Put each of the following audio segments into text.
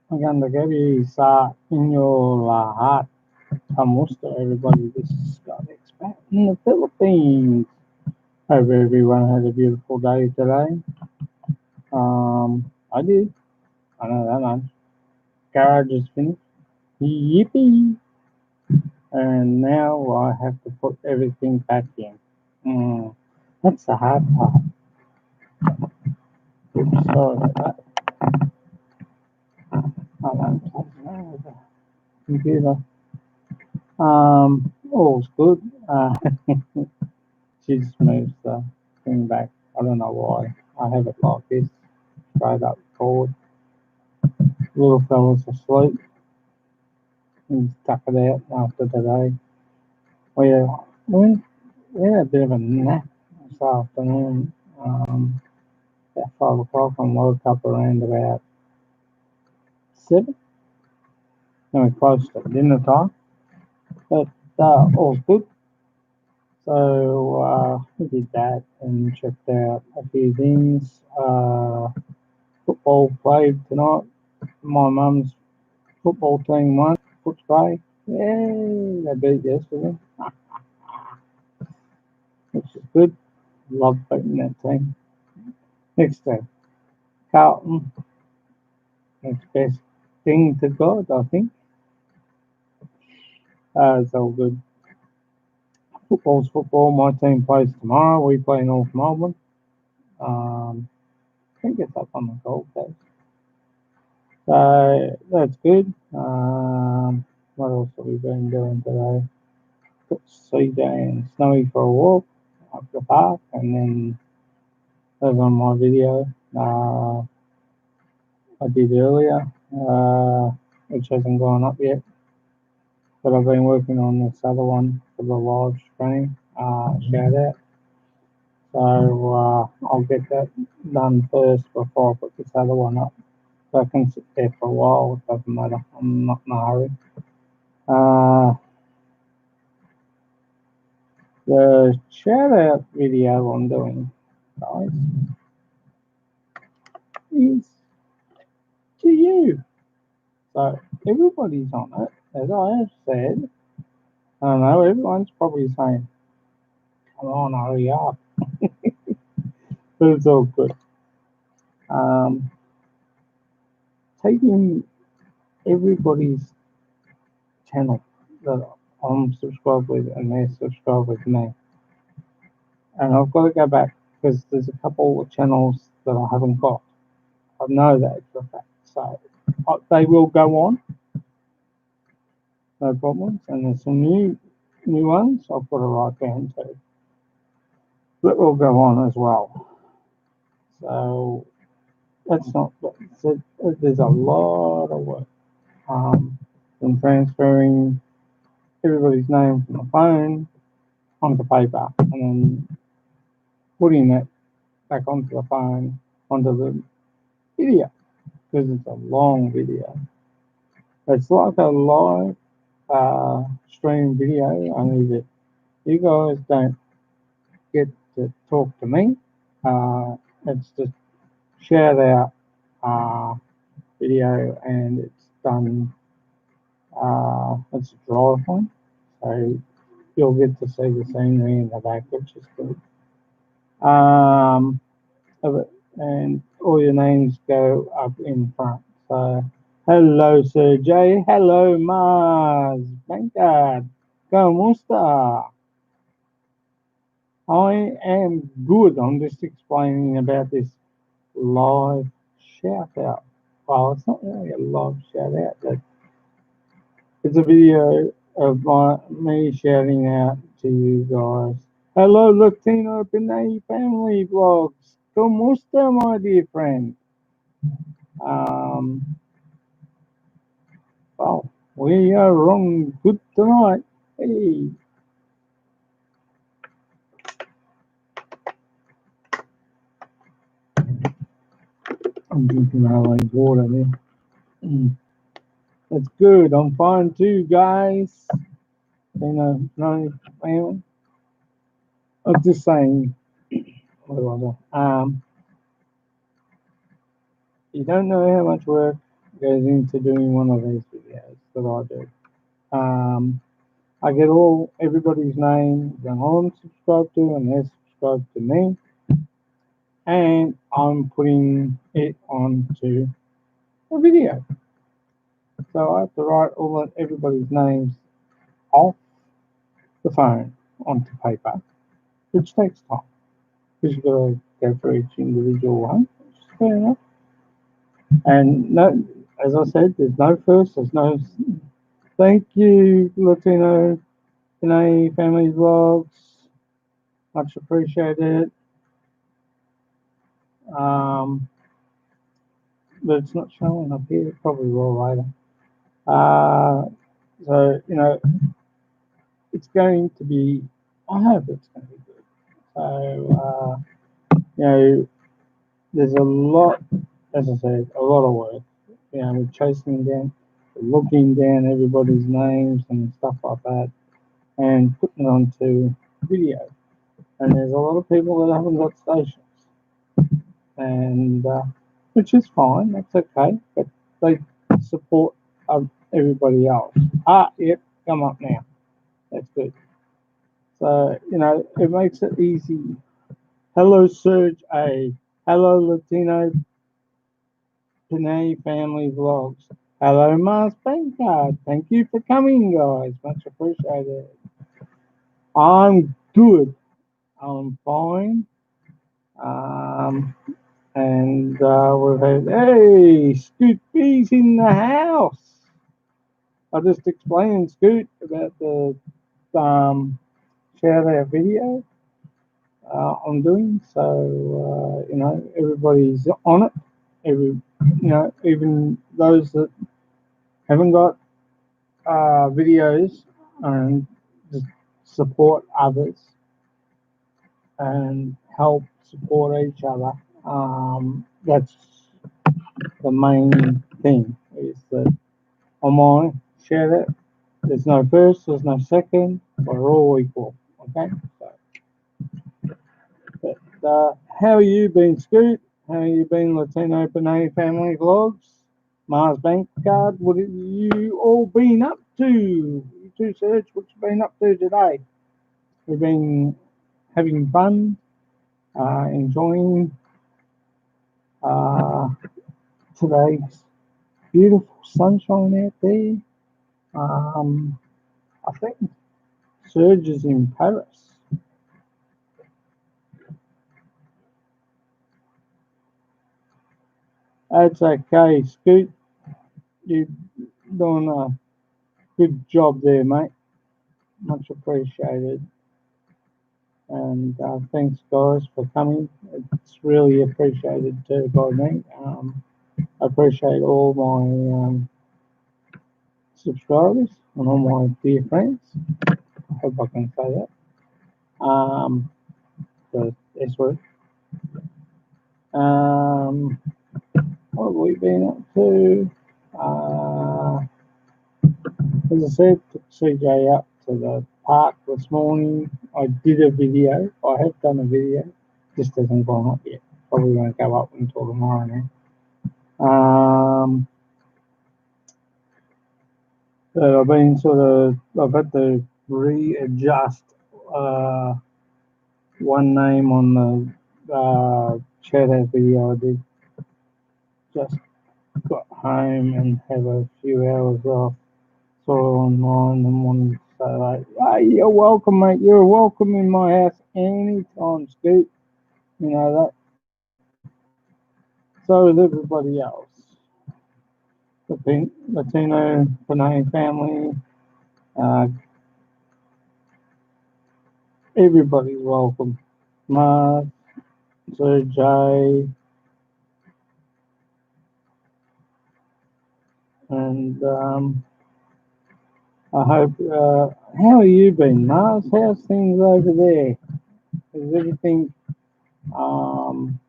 Maganda gabie sa inyo lahat. Kamusta everybody? This is Scott back in the Philippines. Hope everyone had a beautiful day today. I did. I know that much. Garage is finished. Yippee! And now I have to put everything back in. That's the hard part. Oops, sorry about that. I won't play around with the computer. All's good. She just moves the thing back. I don't know why. I have it like this, straight up forward. Little fella's asleep. He's tuck it out after today. We we we had a bit of a nap this afternoon. About 5 o'clock, and woke up around about 7. And we're close to dinner time, but all's good. So we did that and checked out a few things. Football played tonight. My mum's football team won. Footscray. Yay! They beat yesterday, which is good. Love beating that team. Next day, Carlton. Next best thing to God, I think. It's all good. Football's football. My team plays tomorrow. We play North Melbourne. I think it's up on the Gold Coast. So that's good. What else have we been doing today? Took CJ and Snowy for a walk up the park, and then that was on my video I did earlier, which hasn't gone up yet. But I've been working on this other one for the live stream. Shout out. So I'll get that done first before I put this other one up. So I can sit there for a while. It doesn't matter. I'm not in a hurry. The shout out video I'm doing, guys, is to you. So everybody's on it. As I have said, I don't know, everyone's probably saying, come on, hurry up. But it's all good. Taking everybody's channel that I'm subscribed with and they're subscribed with me. And I've got to go back because there's a couple of channels that I haven't got. I know that for a fact. So they will go on, no problems. And there's some new ones I've got to write down too that will go on as well. So that's not. There's a lot of work. From transferring everybody's name from the phone onto paper and then putting it back onto the phone onto the video because it's a long video. It's like a live stream video, only that you guys don't get to talk to me. It's just shared out video and it's done. It's a drive one, so you'll get to see the scenery in the back, which is good. And all your names go up in front. So, hello, Sir J. Hello, Mars. Bankard. ¿Cómo está? I am good. I'm just explaining about this live shout out. Well, it's not really a live shout out, but it's a video of me shouting out to you guys. Hello, Latino Pinay family vlogs. ¿Cómo está, my dear friend? Well, we are on good tonight. Hey. I'm drinking Highland water there. That's good. I'm fine too, guys. You know, family. I'm just saying, what was it? You don't know how much work goes into doing one of these videos that I do. I get all everybody's name that I'm subscribed to, and they're subscribed to me, and I'm putting it onto a video. So I have to write everybody's names off the phone onto paper, which takes time because you've got to go through each individual one, which is fair enough. And no, as I said, there's no first, there's no thank you, Latino Panay Family Vlogs. Much appreciated. Um, but it's not showing up here. It probably will later. Uh, so, it's going to be, I hope it's going to be good. So, there's a lot, as I said, a lot of work. We're chasing down, looking down everybody's names and stuff like that, and putting it onto video. And there's a lot of people that haven't got stations, and which is fine. That's okay, but they support everybody else. Yep, come up now. That's good. So it makes it easy. Hello, Serge A. Hello, Latino Panay Family Vlogs. Hello, Mars Bankcard. Thank you for coming, guys. Much appreciated. I'm good. I'm fine. Um, and we've had, hey, Scoot B's in the house. I just explained, Scoot, about the shout out video I'm doing. So, everybody's on it. Even those that haven't got videos and just support others and help support each other. That's the main thing is that on my share it. There's no first, there's no second. We're all equal. Okay. So, how are you been, Scoot? How you been, Latino Panay Family Vlogs? Mars Bank Card, what have you all been up to? You two, Serge, what you been up to today? We've been having fun, enjoying uh, today's beautiful sunshine out there. I think Serge is in Paris. That's okay, Scoot. You're doing a good job there, mate. Much appreciated. And thanks, guys, for coming. It's really appreciated too by me. I appreciate all my subscribers and all my dear friends. I hope I can say that. The S word. What have we been up to? As I said, took CJ up to the park this morning. I did a video. I have done a video. Just hasn't gone up yet. Probably won't go up until tomorrow now. But I've had to readjust one name on the chat out video I did. Just got home and have a few hours off. Saw it online and wanted to say like, hey, you're welcome, mate. You're welcome in my house anytime, Scoot. You know that. So is everybody else. The Latino Panay family. Uh, everybody's welcome. Mark, Sir Jay, and I hope. How have you been, Mars? How's things over there? Is everything? Um,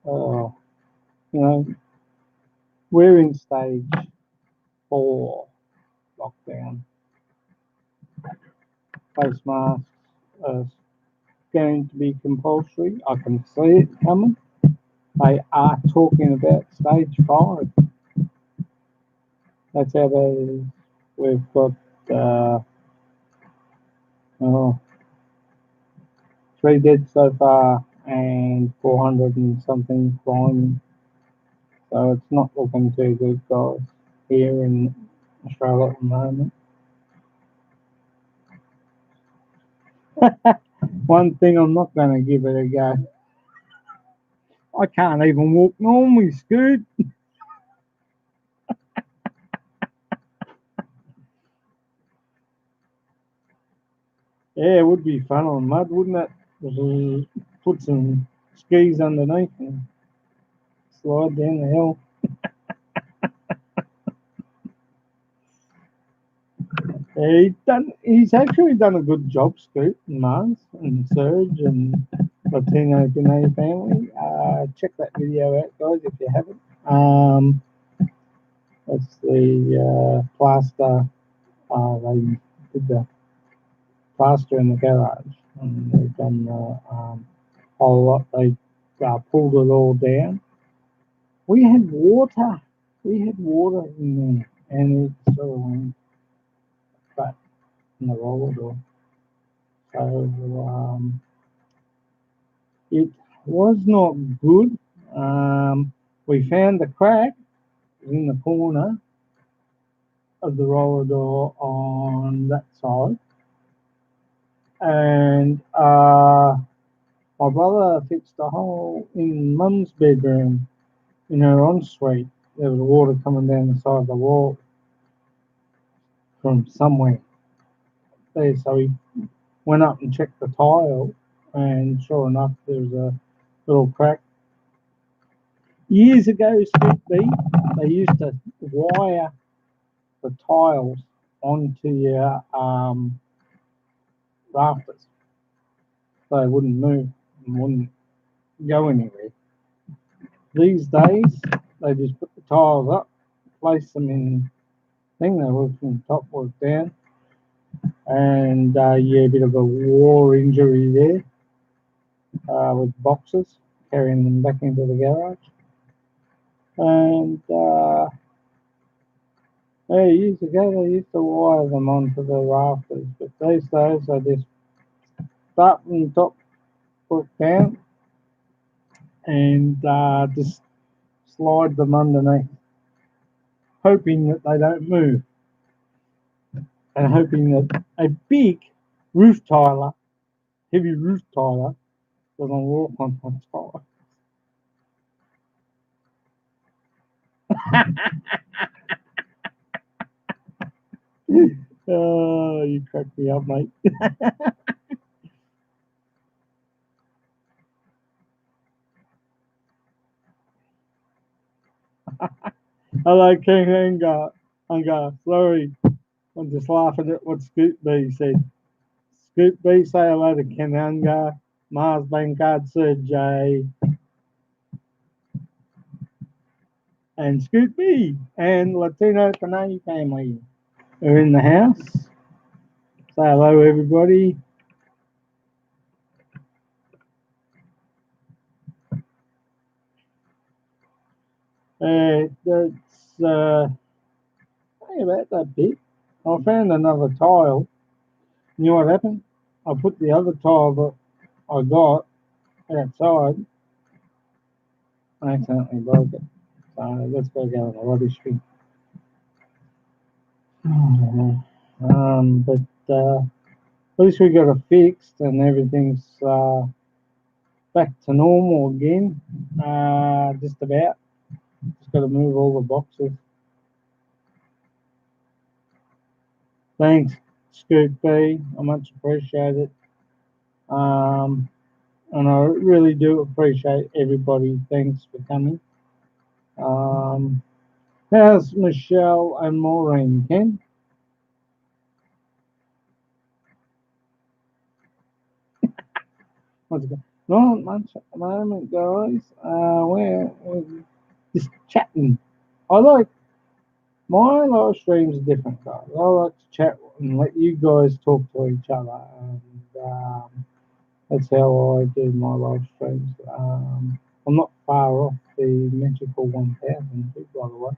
uh, you know, we're in stage 4 lockdown. Face masks. going to be compulsory. I can see it coming. They are talking about stage 5. That's how they. We've got uh, oh, 3 dead so far and 400 and something climbing. So it's not looking too good, guys, here in Australia at the moment. One thing I'm not going to give it a go. I can't even walk normally, Scoot. Yeah, it would be fun on mud, wouldn't it? Put some skis underneath and slide down the hill. Yeah, he's actually done a good job, Scoot and Mars and Serge and Latino Grenade family. Check that video out, guys, if you haven't. That's the plaster. They did the plaster in the garage, and they've done the whole lot. They pulled it all down. We had water. We had water in there, and it sort of went flat in the roller door. So it was not good. We found the crack in the corner of the roller door on that side, and my brother fixed a hole in Mum's bedroom in her ensuite. There was water coming down the side of the wall from somewhere there, so he went up and checked the tile, and sure enough, there was a little crack. Years ago, Scoop B, they used to wire the tiles onto your rafters so they wouldn't move and wouldn't go anywhere. These days, they just put the tiles up, place them in thing. They work from top, work down, and yeah, a bit of a war injury there with boxes carrying them back into the garage. And yeah, years ago they used to wire them onto the rafters, but these days they just start from the top, work down, and just slide them underneath, hoping that they don't move, and hoping that a big roof tiler, heavy roof tiler, doesn't walk on the tile. Oh, you cracked me up, mate. Hello, King Unga. Sorry, I'm just laughing at what Scoop B said. Scoop B, say hello to Ken Unga, Mars Bankard, Sir J, and Scoop B, and Latino Panay family are in the house. Say hello, everybody. That's about that big. I found another tile. You know what happened? I put the other tile that I got outside. I accidentally broke it. So let's go in the rubbish bin. But at least we got it fixed and everything's back to normal again. Just about. Just got to move all the boxes. Thanks, Scoop B. I much appreciate it. And I really do appreciate everybody. Thanks for coming. How's Michelle and Maureen, Ken? What's going? Not much at the moment, guys. We're just chatting. I like my live streams are different, guys. I like to chat and let you guys talk to each other. And That's how I do my live streams. I'm not far off the magical 1,000, by the way.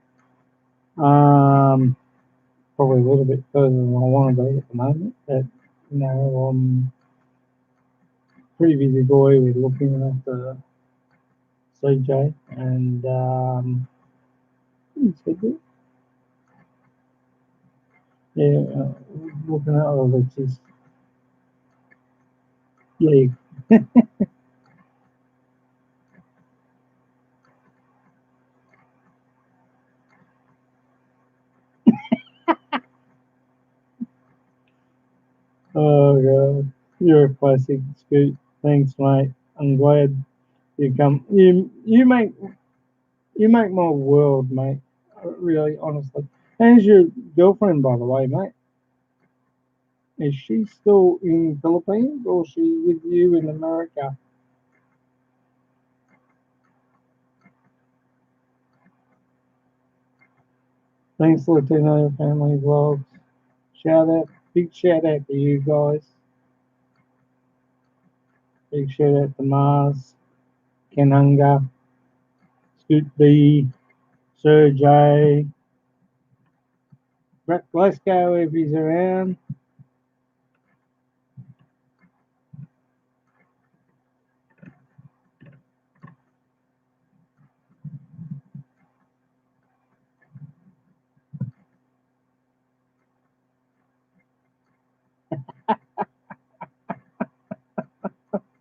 Probably a little bit further than I want to be at the moment, but I'm a pretty busy boy with looking after CJ and yeah, looking at all of his leg. Oh god, you're a classic, Scoot. Thanks, mate. I'm glad you come. You make my world, mate. Really, honestly. How's your girlfriend, by the way, mate? Is she still in Philippines or is she with you in America? Thanks, Latino Family Vlogs. Big shout out to you guys. Big shout out to Mars, Kenunga, Scoot B, Sir J, Brett Glasgow if he's around.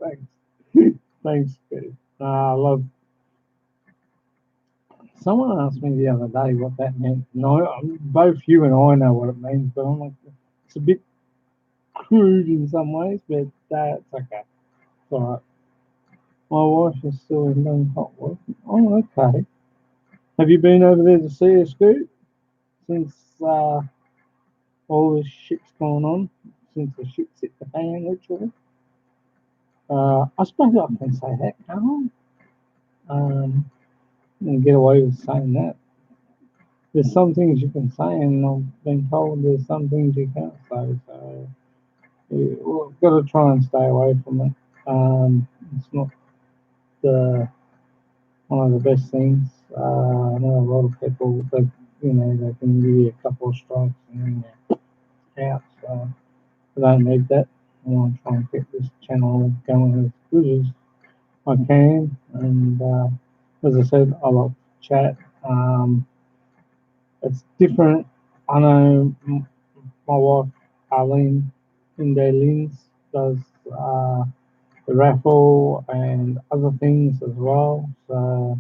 Thanks. Thanks, Scoot. I love. Someone asked me the other day what that meant. No, both you and I know what it means, but I'm like, it's a bit crude in some ways, but it's okay. It's all right. My wife is still in Bangkok working. Oh, okay. Have you been over there to see her, Scoot, since all this shit's going on? Since the shit's hit the fan, literally? I suppose I can say that, can't I? And get away with saying that. There's some things you can say, and I've been told there's some things you can't say, so we've got to try and stay away from it. It's not the one of the best things. I know a lot of people that they can give you a couple of strikes and then you're out. So I don't need that. I want to try and get this channel going as good as I can. And as I said, I love chat. It's different. I know my wife Arlene Lins does the raffle and other things as well. So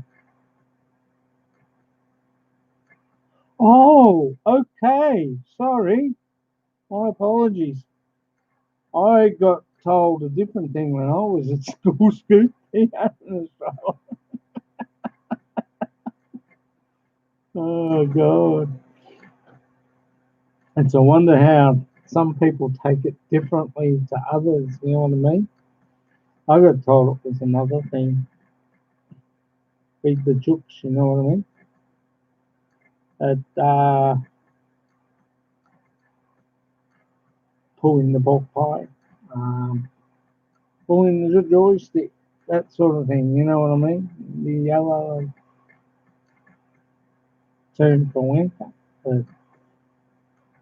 oh, okay. Sorry. My apologies. I got told a different thing when I was at school, Scoop. Oh, God. It's a wonder how some people take it differently to others, you know what I mean? I got told it was another thing. Feed the jokes, you know what I mean? At pulling the pork pie, um, pulling the joystick, that sort of thing, you know what I mean? The yellow term for winter. But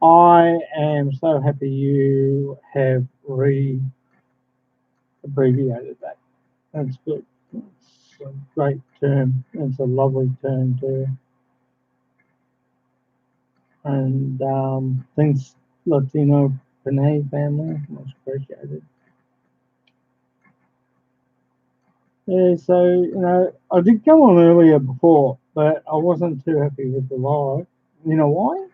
I am so happy you have abbreviated that. That's good. It's a great term. It's a lovely term too. And thanks, Latino Panay family. Much appreciated. Yeah, so, I did come on earlier before, but I wasn't too happy with the live. You know why?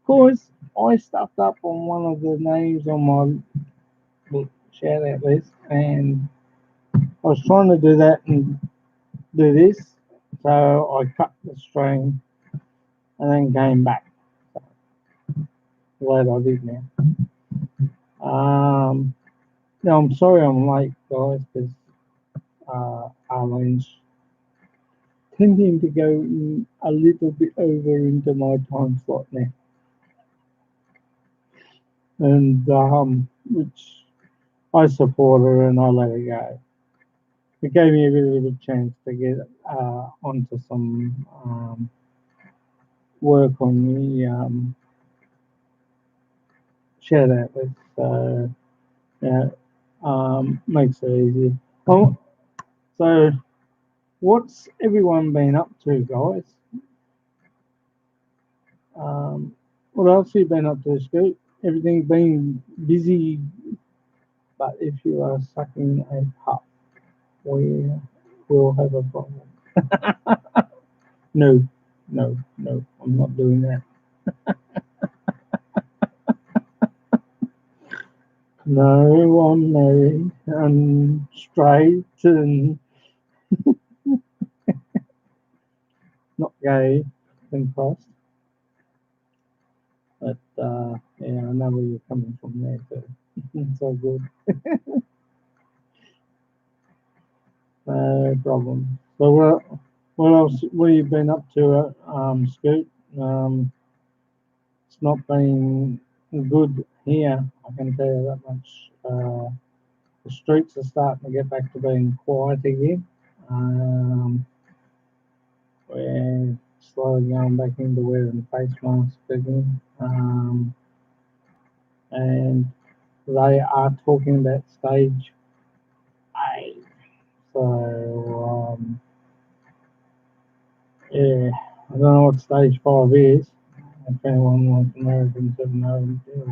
Because I stuffed up on one of the names on my shout out list, and I was trying to do that and do this, so I cut the stream and then came back. Glad I did now. No, I'm sorry I'm late, guys, because Arlene's tending to go a little bit over into my time slot now, and which I support her and I let her go. It gave me a really good chance to get onto some work on the shout out list. So yeah, makes it easier. Oh, so what's everyone been up to, guys? What else have you been up to, Scoot? Everything been busy, but if you are sucking a pup, we will have a problem. No, no, no, I'm not doing that. No, I'm married and straight and not gay, thank Christ. But yeah, I know where you're coming from there too. It's all good. No problem. So what else? What have you been up to, Scoot? It's not been good here. I can tell you that much. The streets are starting to get back to being quiet again. We're slowly going back into wearing face masks again. And they are talking about stage 8. So, yeah, I don't know what stage 5 is. If anyone wants Americans have no idea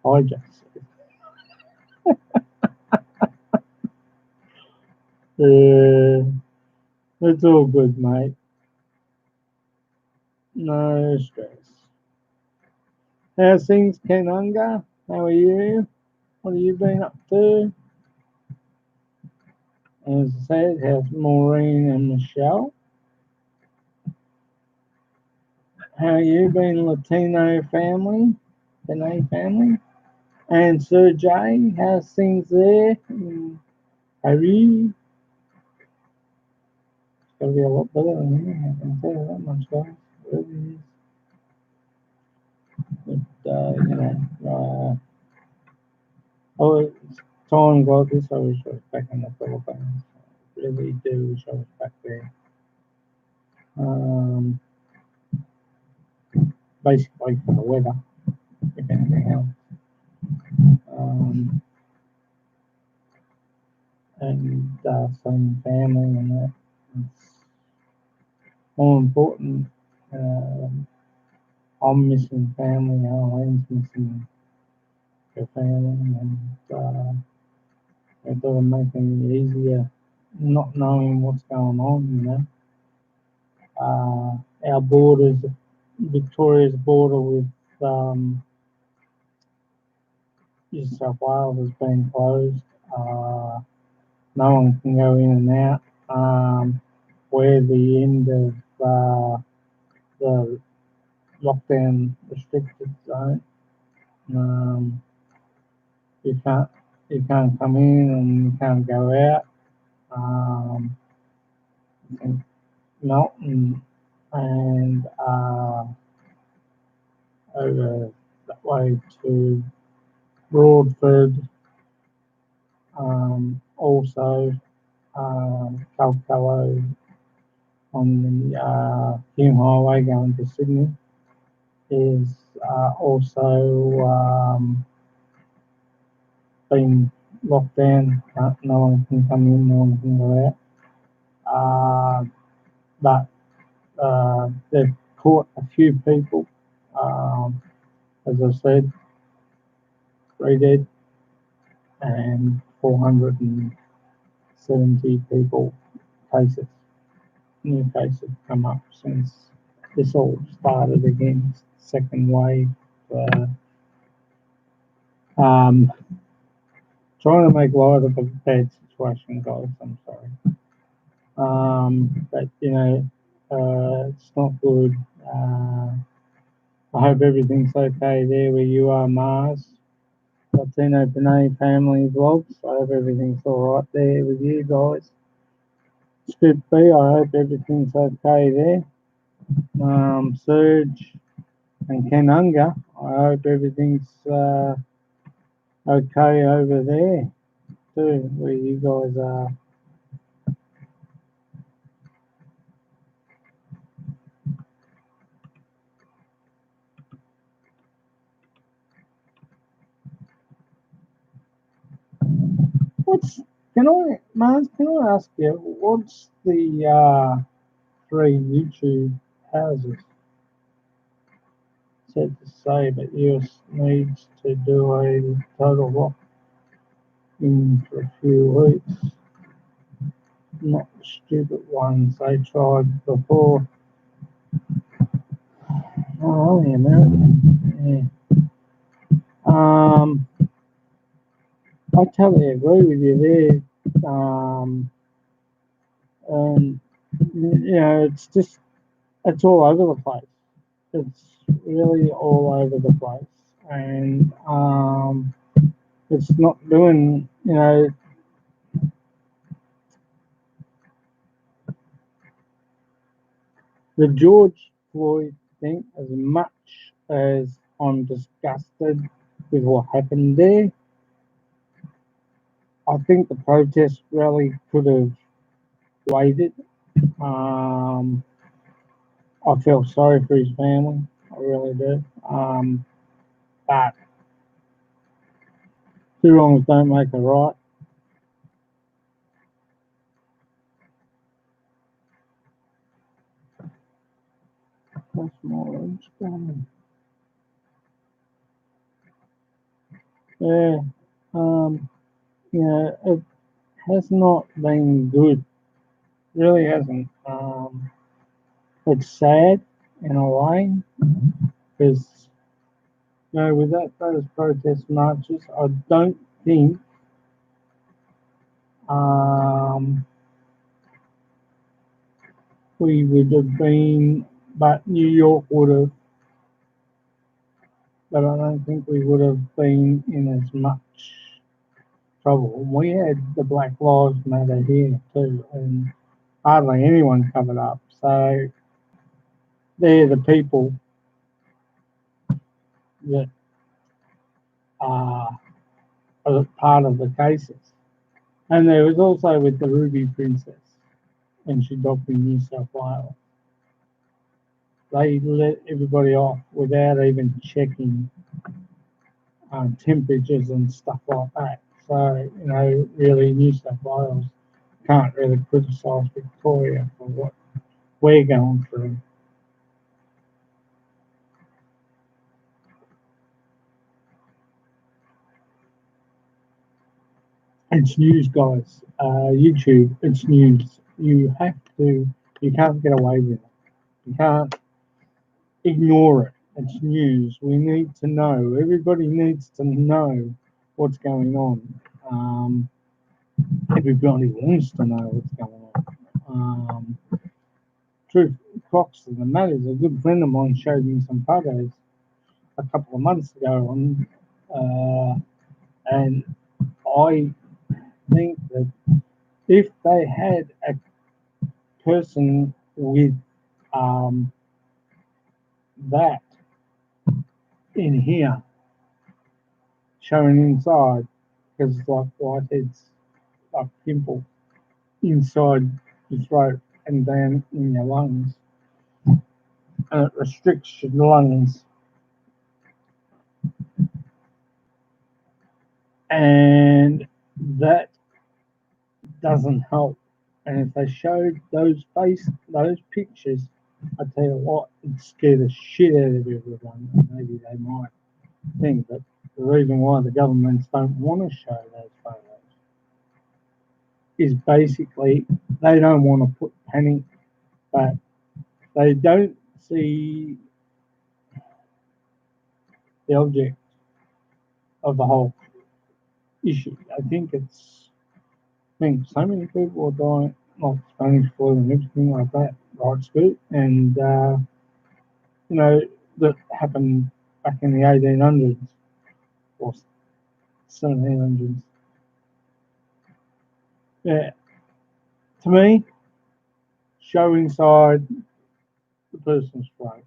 what I just said. Yeah, it's all good, mate. No stress. How's things, Kenunga? How are you? What have you been up to? As I said, how's Maureen and Michelle? How you been, Latino family? Latino family? And Sir Jay, how's things there? Harry? It's gotta be a lot better than here, I can tell you that much, guys. It really is. But, oh, it's time, God, this I wish I was back in the Philippines. I really do wish I was back there. Um, basically for the weather, if anything else. Um, and some family and that. It's more important. Um I'm missing family. Arlene's missing her family, and it doesn't make it any easier not knowing what's going on. Our borders, Victoria's border with New South Wales has been closed. No one can go in and out. We're the end of the lockdown restricted zone. Um, you can't you can't come in and you can't go out. And Melton and over that way to Broadford, also Calcalo on the Hume Highway going to Sydney is also been locked down. No one can come in, no one can go out. But they've caught a few people. As I said, 3 dead and 470 people cases. New cases come up since this all started again. Second wave. Uh, um, Trying to make light of a bad situation, guys. I'm sorry. But it's not good. I hope everything's okay there where you are, Mars. Latino Panay family vlogs. I hope everything's alright there with you guys. Scoop B, I hope everything's okay there. Serge and Kenunga, I hope everything's okay over there too, where you guys are. What's Mars? Can I ask you what's the three YouTube houses said to say that US needs to do a total lock in for a few weeks? Not the stupid ones they tried before. Oh, yeah, man. Yeah. I totally agree with you there. And it's just it's all over the place. It's really all over the place, and it's not doing. The George Floyd thing. As much as I'm disgusted with what happened there, I think the protest rally could have waited. Um, I feel sorry for his family. I really do. But two wrongs don't make a right. That's more understanding. Yeah. Um, it has not been good. Really hasn't. It's sad in a way because without those protest marches, I don't think um, we would have been. But New York would have. But I don't think we would have been in as much trouble. We had the Black Lives Matter here too, and hardly anyone covered up. So they're the people that are part of the cases. And there was also with the Ruby Princess, and she docked in New South Wales. They let everybody off without even checking temperatures and stuff like that. So, really, New South Wales can't really criticise Victoria for what we're going through. It's news, guys. YouTube, it's news. You can't get away with it. You can't ignore it. It's news. We need to know. Everybody needs to know what's going on. Um, Everybody wants to know what's going on. Truth, crux of the matter is a good friend of mine showed me some photos a couple of months ago, and I think that if they had a person with um, that in here showing inside, because it's like whiteheads, like pimple inside your throat and down in your lungs, and it restricts your lungs, and that doesn't help. And if they showed those pictures, I tell you what, it'd scare the shit out of everyone. Maybe they might think that the reason why the governments don't want to show those photos is basically they don't want to put panic, but they don't see the object of the whole issue. I think so many people are dying, like Spanish flu and everything like that, right, Scoot? And, you know, that happened back in the 1800s or 1700s. Yeah, to me, show inside the person's throat.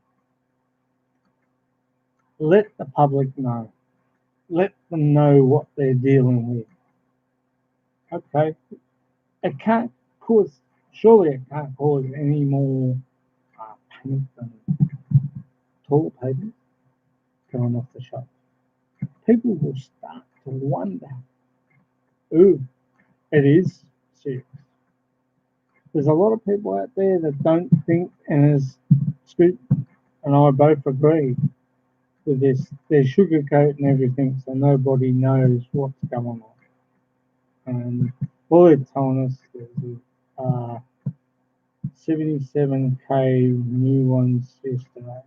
Let the public know. let them know what they're dealing with. Okay, it can't cause, surely it can't cause any more panic than toilet paper going off the shelf. People will start to wonder, ooh, it is serious. There's a lot of people out there that don't think, and as Scoot and I both agree with this, they're sugarcoating everything so nobody knows what's going on. And all they're telling us is 77K new ones yesterday.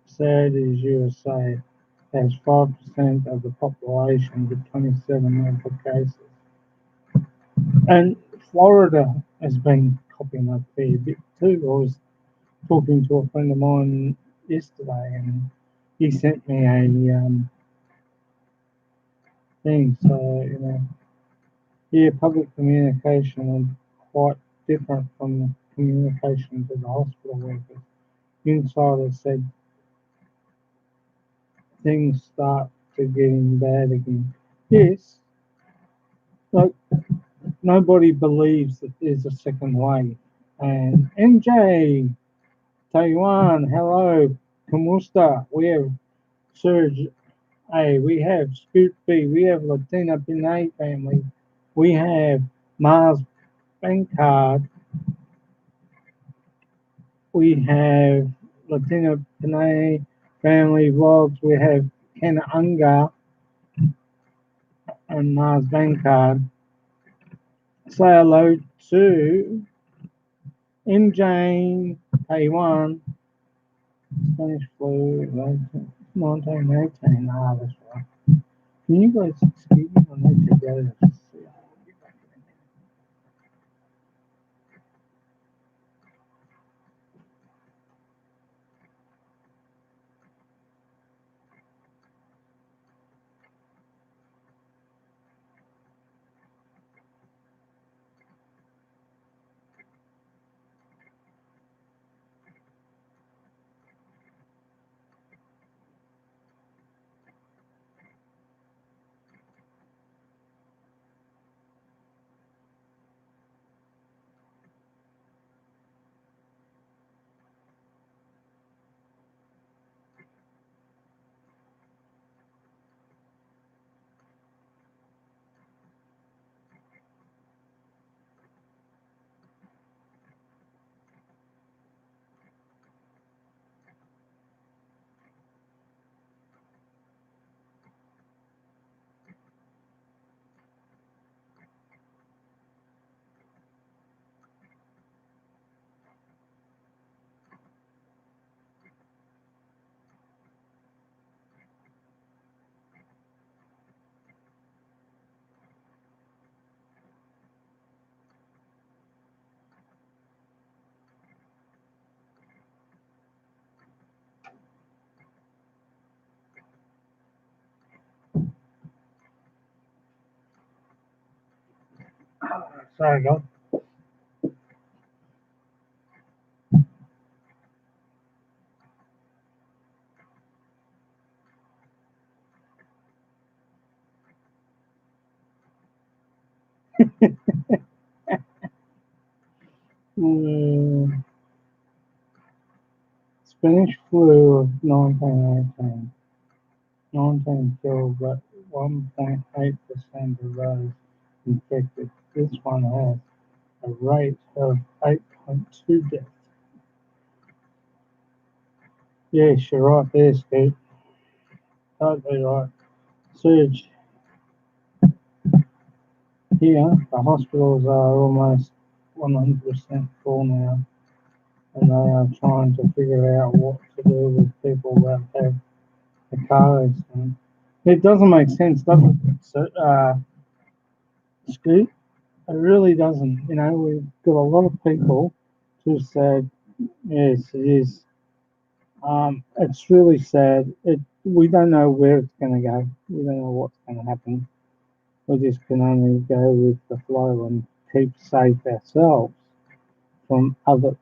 Sad is USA has 5% of the population with 27 local cases. And Florida has been copying a fair bit too. I was talking to a friend of mine yesterday and he sent me a thing. So, yeah, public communication is quite different from communication to the hospital workers. Insiders said things start to getting bad again. Yes, like nobody believes that there's a second wave. And MJ, Taiwan, hello, Kamusta, we have Serge A, we have Scoot B, we have Latina Pinay family, we have Mars Bankard, we have Latina Pinay family vlogs, we have Ken Unga and Mars Bankard. Say hello to MJ, Taiwan, Spanish flu, 1918. Ah, that's right. Can you guys excuse me? I need to go to see. Sorry, guys. Mm, Spanish flu of 1918. 19 killed, but 1.8% of those infected. This one has a rate of 8.2 deaths. Yes, you're right there, Steve. Totally right. Surge here. The hospitals are almost 100% full now, and they are trying to figure out what to do with people that have the car accident. It doesn't make sense, does it? So, Scoot? It really doesn't. We've got a lot of people who said, yes, it is. It's really sad. We don't know where it's going to go. We don't know what's going to happen. We just can only go with the flow and keep safe ourselves from others.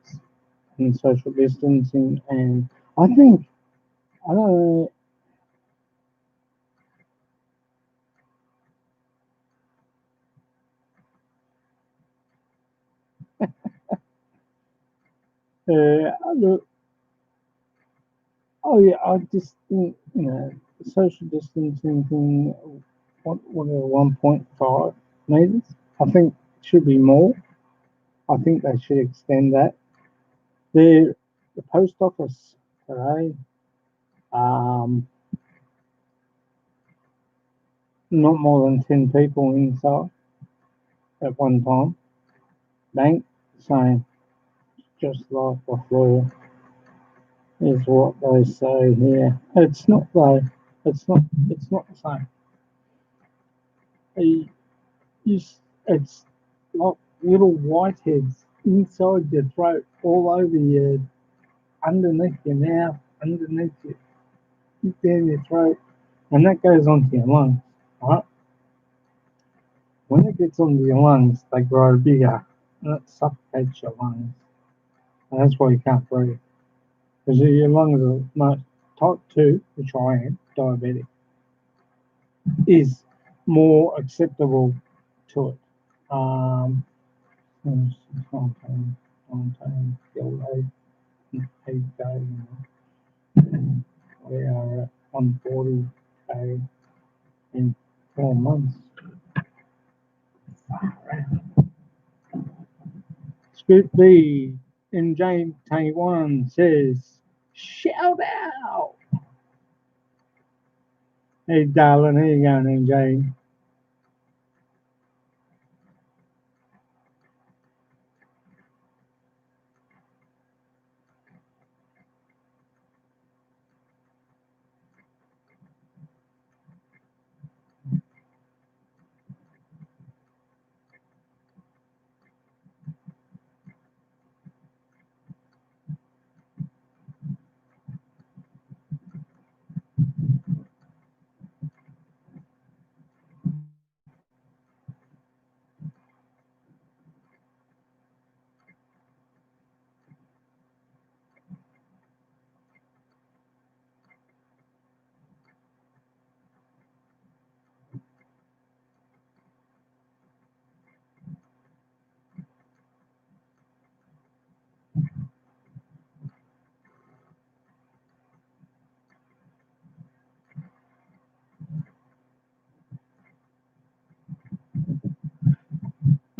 and social distancing. And I think, I don't know, look, oh yeah, I just think, social distancing thing, what are 1.5 meters? I think it should be more. I think they should extend that. The post office today, um, not more than 10 people inside at one time. Bank, same, just like the floor is what they say here. It's not though. It's not the same. You, it's like little whiteheads inside your throat, all over you, underneath your mouth, underneath your, down your throat, and that goes onto your lungs. Right? When it gets onto your lungs, they grow bigger, and it suffocates your lungs, and that's why you can't breathe. Because your lungs are much type two, which I am, diabetic, is more acceptable to it. Um, contain, eight days. We are at 140K in 4 months. Scoop B in James Taiwan says, shout out. Hey, darling, how you going, MJ?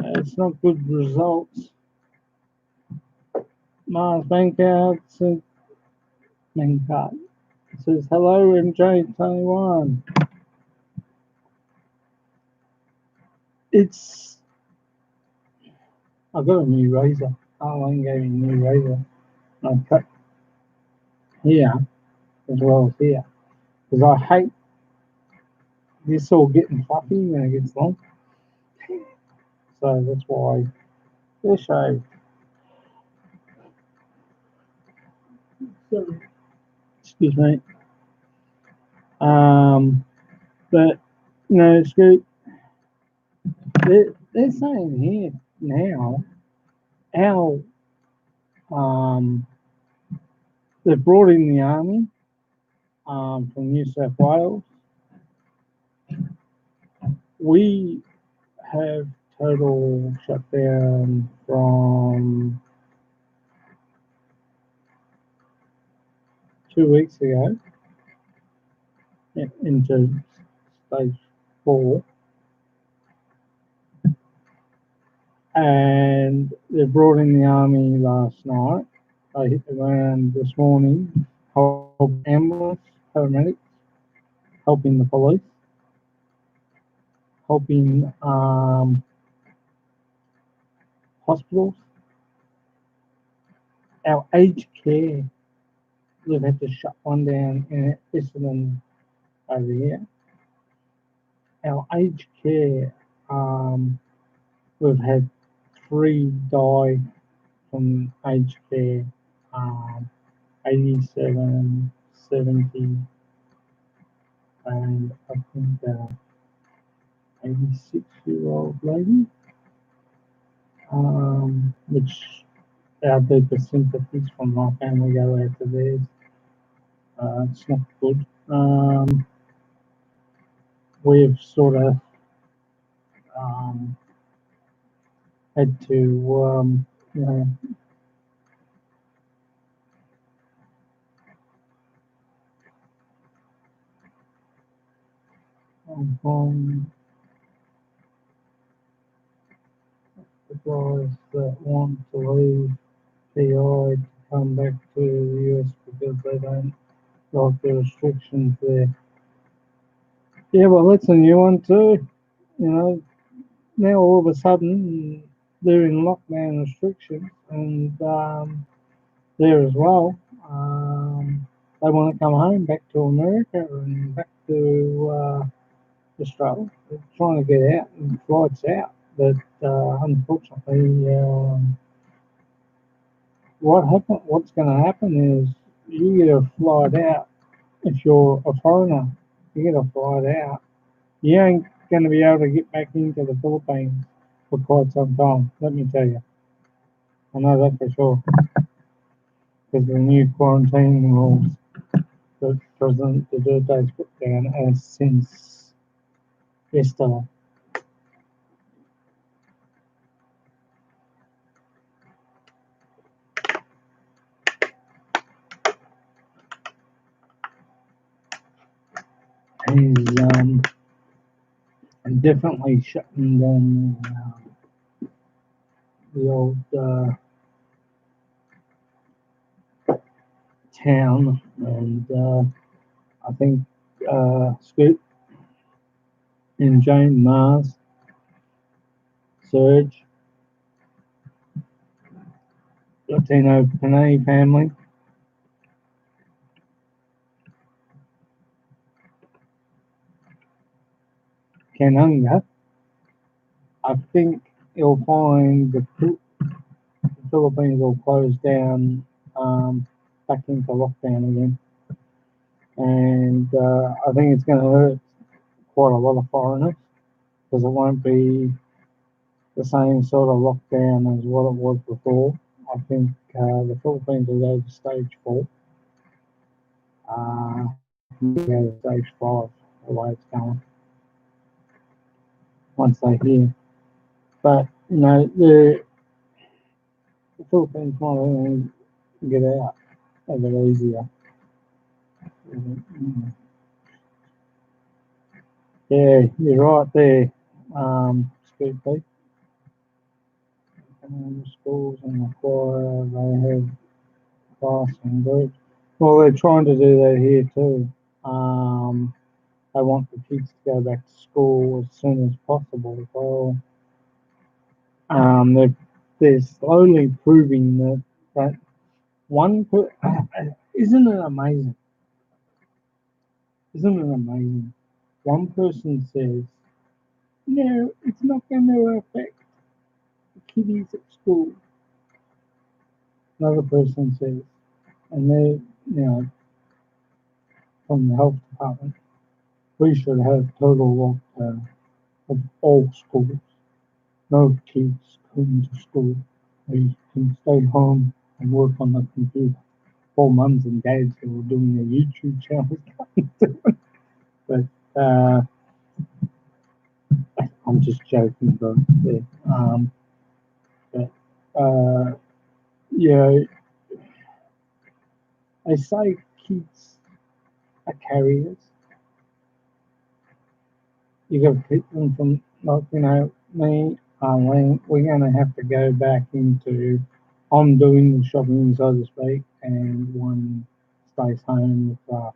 It's not good results. Mars Bankout says, Bankout says, hello, MJ Taiwan. It's, I got a new razor. Arlene gave me a new razor. I cut here as well as here. Because I hate this all getting fluffy when it gets long. So that's why they're shaved. So, excuse me. Um, but, Scoot, they're saying here now how they've brought in the army from New South Wales. We have total shutdown from 2 weeks ago into stage 4, and they brought in the army last night. They hit the ground this morning, helping ambulance, paramedics, helping the police, helping hospitals, our aged care. We've had to shut one down in Essendon over here. Our aged care, we've had 3 die from aged care, 87, 70, and I think 86-year-old lady, which our deepest sympathies from my family go out to theirs. It's not good. We've sort of um, had to, you know, find the guys that want to leave PI to come back to the US because they don't like the restrictions there. Yeah, well, that's a new one too. You know, now all of a sudden they're in lockdown restrictions, and there as well. They want to come home, back to America and back to Australia. They're trying to get out and flights out, but unfortunately, What's going to happen is you get a flight out. If you're a foreigner, you get a flight out. You ain't going to be able to get back into the Philippines for quite some time. Let me tell you, I know that for sure. Because the new quarantine rules that President Duterte's put down as since yesterday. He's definitely shutting down the old town, and I think Scoot and Jane Mars, Serge, Latino Panay family, Kanunga. I think you'll find the Philippines will close down back into lockdown again. And I think it's going to hurt quite a lot of foreigners because it won't be the same sort of lockdown as what it was before. I think the Philippines will go to stage 4, maybe go to stage 5, the way it's going, once they hear. But, you know, the Philippines might only get out a bit easier. Yeah, you're right there, Scoop Pete. The schools and the choir, they have class and groups. Well, they're trying to do that here too. They want the kids to go back to school as soon as possible. Well, they're slowly proving that one per, isn't it amazing? Isn't it amazing? One person says, no, it's not going to affect the kiddies at school. Another person says, and they, you know, from the health department, we should have total lockdown of all schools. No kids going to school. They can stay home and work on the computer. Poor mums and dads who were doing their YouTube channels. But I'm just joking, bro. Yeah. But yeah, they say kids are carriers. You got to keep them from, like, you know, me, we're going to have to go back into, I'm doing the shopping, so to speak, and one stays home with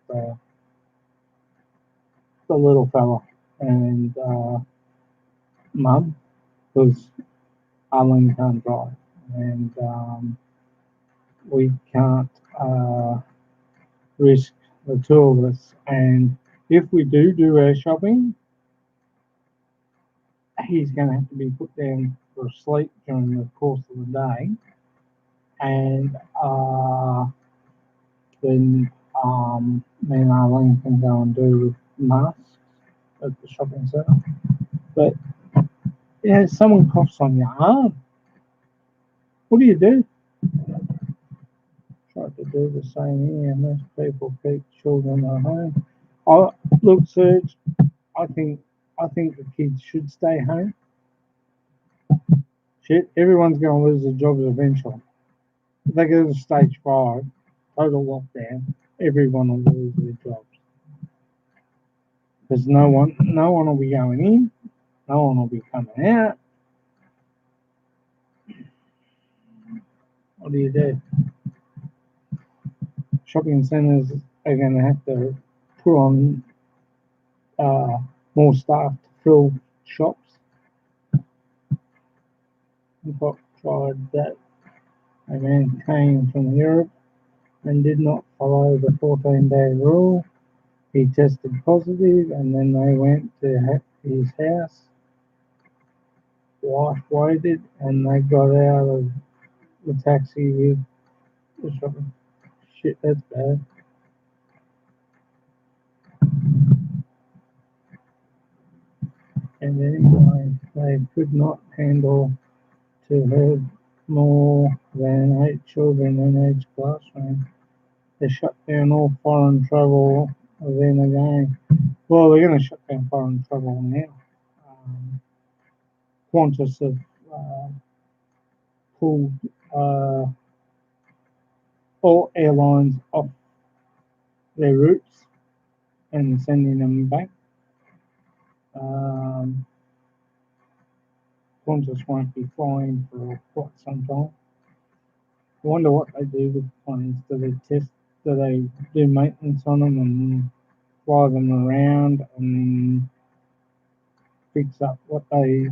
the little fella and mum, because Arlene can't drive, and we can't risk the two of us. And if we do our shopping, he's going to have to be put down for sleep during the course of the day, and then me and Arlene can go and do masks at the shopping centre. But yeah, someone coughs on your arm. What do you do? Try to do the same here. Most people keep children at home. I look, Serge. I think I think the kids should stay home. Shit, everyone's going to lose their jobs eventually. If they go to stage 5, total lockdown, everyone will lose their jobs because no one will be going in, no one will be coming out. What do you do? Shopping centres are going to have to put on uh, more staff to fill shops. We got tried that. A man came from Europe and did not follow the 14-day rule. He tested positive, and then they went to his house. Wife waited, and they got out of the taxi with the shopping. Shit, that's bad. And anyway, they could not handle to have more than 8 children in each classroom. They shut down all foreign travel then again. Well, they're going to shut down foreign travel now. Um, Qantas have pulled uh, all airlines off their routes and sending them back. Um, Qantas won't be flying for quite some time. I wonder what they do with planes. Do they test? Do they do maintenance on them and fly them around and fix up what they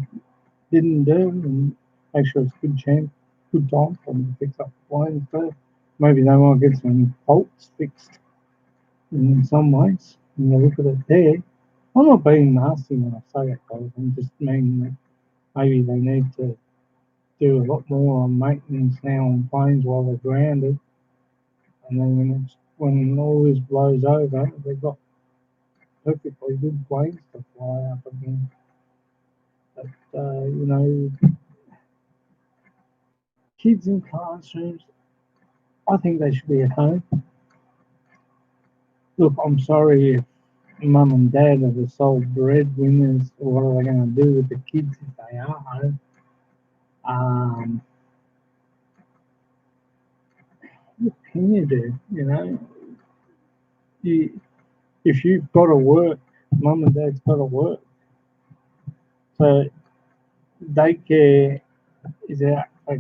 didn't do and make sure it's good time for them to fix up the planes too. Maybe they might get some faults fixed in some ways. When you look at it there, I'm not being nasty when I say it, guys. I'm just meaning that maybe they need to do a lot more on maintenance now on planes while they're grounded, and then when all this blows over, they've got perfectly good planes to fly up again. But kids in classrooms, I think they should be at home. Look, I'm sorry if mum and dad are the sole breadwinners. What are they going to do with the kids if they are home? Um, what can you do? You, if you've got to work, mum and dad's got to work. So daycare is out for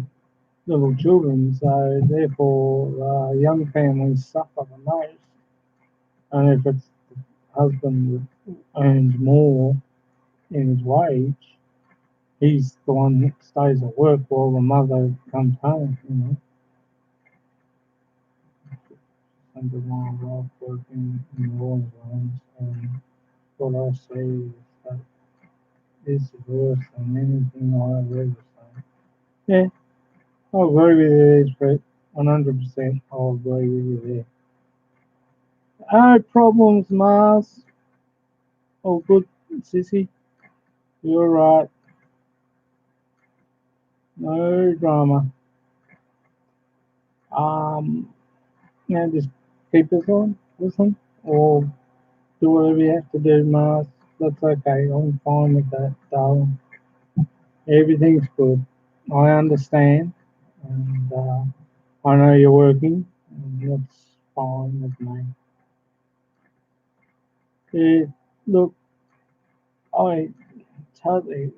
little children, so therefore young families suffer the most. And if it's the husband that earns more in his wage, he's the one that stays at work while the mother comes home. Under my wife working in the oil range, and what I see is that it's worse than anything I've ever seen. Yeah, I agree with you there, Brett. 100%. I'll agree with you there. No problems, Mars. All good, sissy. You're right. No drama. Just keep us on, listen, or do whatever you have to do, Mars. That's okay. I'm fine with that, darling. Everything's good. I understand, and I know you're working, and that's fine with me. Yeah, look, I totally,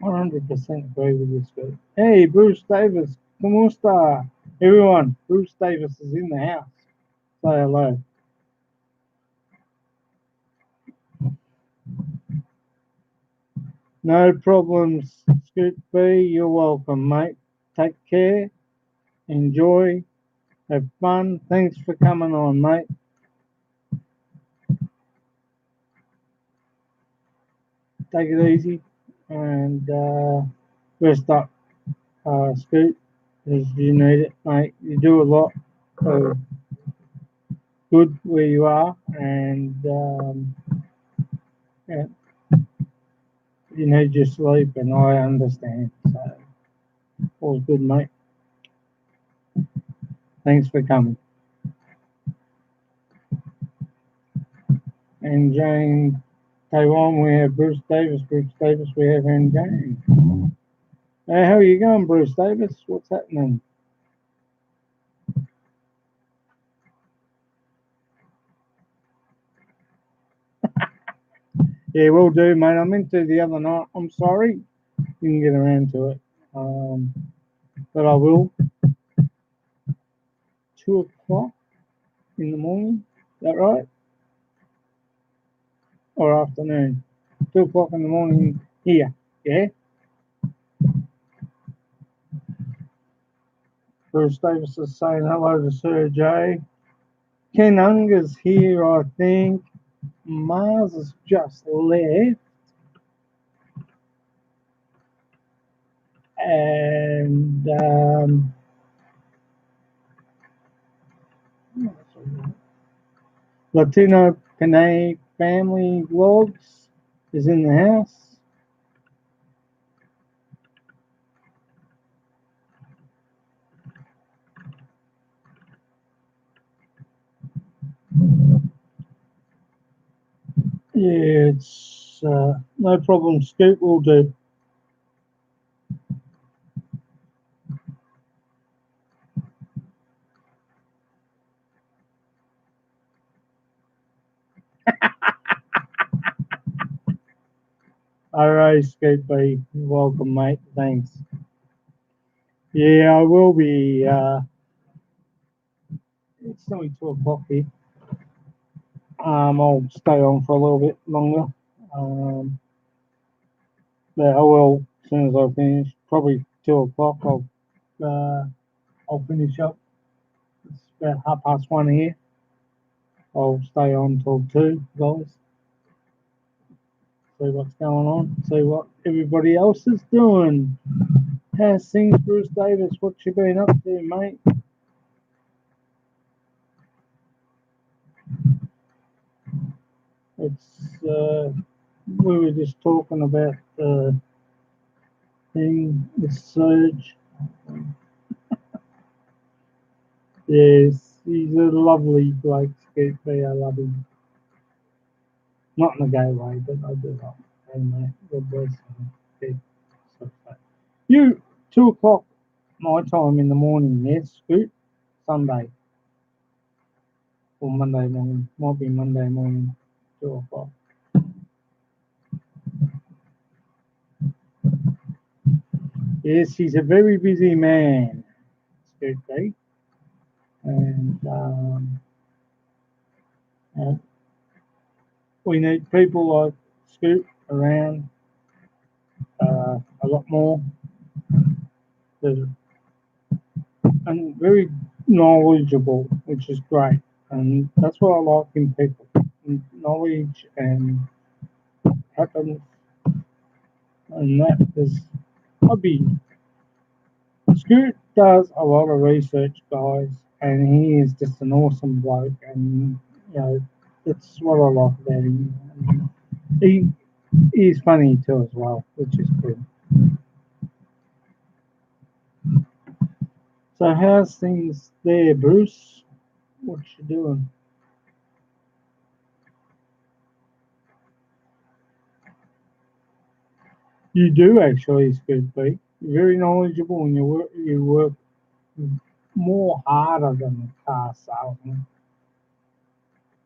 100% agree with you, Scott. Hey, Bruce Davis, ¿cómo está? Everyone, Bruce Davis is in the house. Say hello. No problems, Scoot B. You're welcome, mate. Take care. Enjoy. Have fun. Thanks for coming on, mate. Take it easy and rest up, Scoot, because you need it, mate. You do a lot of good where you are, and yeah, you need your sleep, and I understand. So, all good, mate. Thanks for coming. And Jane Taiwan, we have Bruce Davis. Bruce Davis, we have and Jane. Hey, how are you going, Bruce Davis? What's happening? Yeah, we'll do, mate. I meant to the other night. I'm sorry. Didn't get around to it. But I will. 2 o'clock in the morning. Is that right? Or afternoon? 2 o'clock in the morning here. Yeah? Bruce Davis is saying hello to Sir J. Ken Unger's here, I think. Mars has just left. And Latino Panay Family Vlogs is in the house. Yeah, it's no problem. Scoop will do. All right, Scoop B. Welcome, mate. Thanks. Yeah, I will be. It's only 2 o'clock here. I'll stay on for a little bit longer. But I will as soon as I finish. Probably 2 o'clock. I'll finish up. It's about 1:30 here. I'll stay on till 2, guys. See what's going on. See what everybody else is doing. How's things, Bruce Davis? What you been up to, mate? It's we were just talking about the thing, the surge. Yes, he's a lovely bloke, Scoop B. I love him. Not in a gay way, but I do love him, mate. God bless him. Yeah, so sad. You, 2 o'clock my time in the morning, yes, Scoop? Sunday or Monday morning. Might be Monday morning, 2 o'clock. Yes, he's a very busy man, Scoop B. And uh, we need people like Scoop around a lot more. That and very knowledgeable, which is great. And that's what I like in people, knowledge and happiness. And that is, I'd be. Scoot does a lot of research, guys, and he is just an awesome bloke. And you know, that's what I like about him. And he's funny too as well, which is good. So how's things there, Bruce? What you doing? You do actually, Scoot B. You're very knowledgeable, and you work more harder than a car salesman.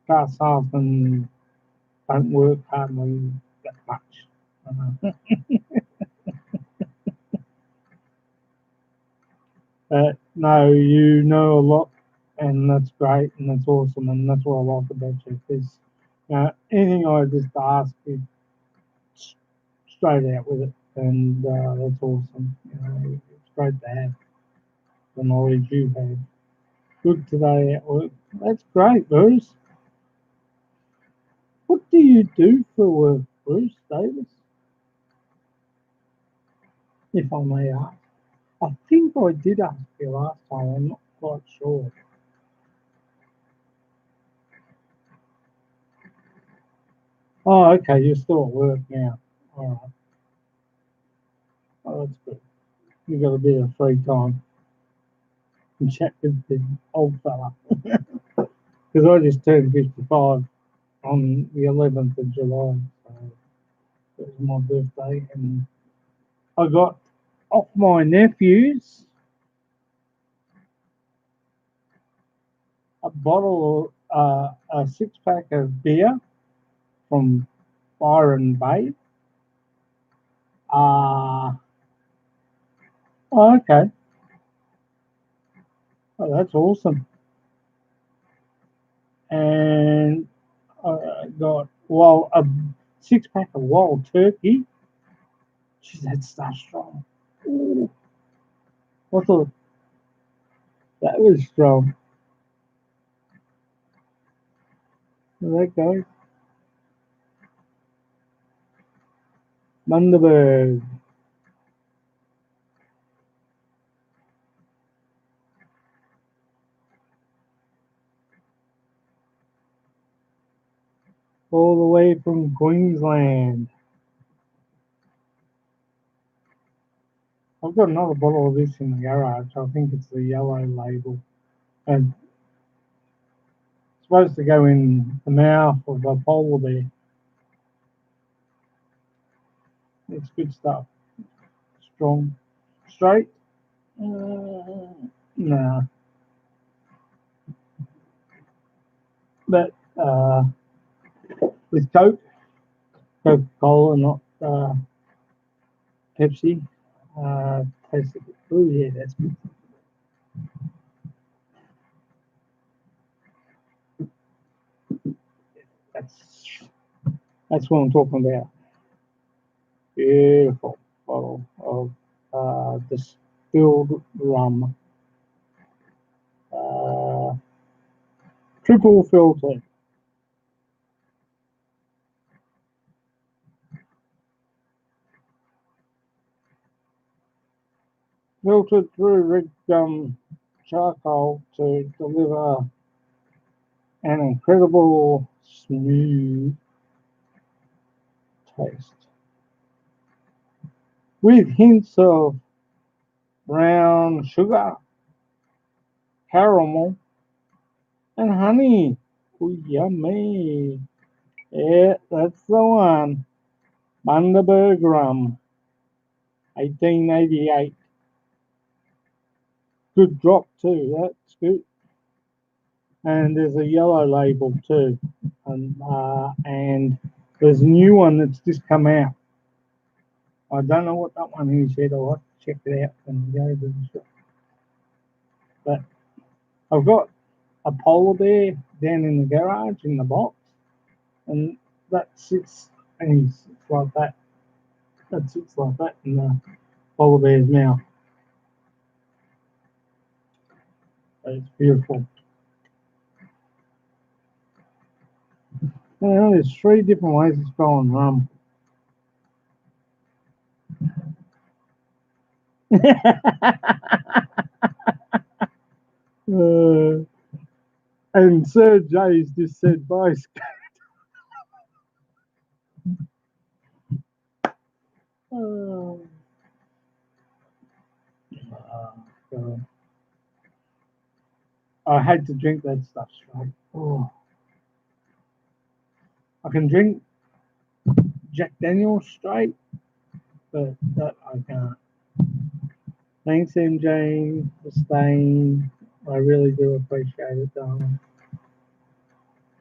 Car salesmen don't work hardly that much. No, you know a lot, and that's great, and that's awesome, and that's what I like about you. Because anything I just ask you straight out with it, and that's awesome. You know, it's great to have the knowledge you have. Good today at work. That's great, Bruce. What do you do for work, Bruce Davis? If I may ask. I think I did ask you last time. I'm not quite sure. Oh, okay. You're still at work now. All right. Oh, that's good. You got a bit of free time. and chat with the old fella because I just turned 55 on the 11th of July. So it was my birthday, and I got off my nephews a bottle, a 6 pack of beer from Byron Bay. Uh, oh, okay. Oh, that's awesome. And I got, well, a 6 pack of wild turkey. Jeez, that stuff's strong. Ooh, I thought that was strong. There that goes. Bundaberg. All the way from Queensland. I've got another bottle of this in the garage. I think it's the yellow label. And it's supposed to go in the mouth of a polar bear. It's good stuff. Strong. Straight? Nah. But with Coke, Coca Cola, not Pepsi. Tastes it. Oh, yeah, that's good. That's, that's what I'm talking about. Beautiful bottle of distilled rum. Uh, Triple filter. Filtered through red gum charcoal to deliver an incredible smooth taste. With hints of brown sugar, caramel, and honey. Ooh, yummy. Yeah, that's the one. Bundaberg rum, 1888. Good drop too, that's good. And there's a yellow label too. And there's a new one that's just come out. I don't know what that one is yet. I'll have to check it out when we go to the shop. But I've got a polar bear down in the garage in the box, and that sits and he sits like that. That sits like that in the polar bear's mouth. So it's beautiful. There's 3 different ways to spell on rum. And Sir Jay's just said bye. Oh, God. I had to drink that stuff straight. Oh, I can drink Jack Daniels straight, but that I can't. Thanks, MJ, for staying. I really do appreciate it, darling.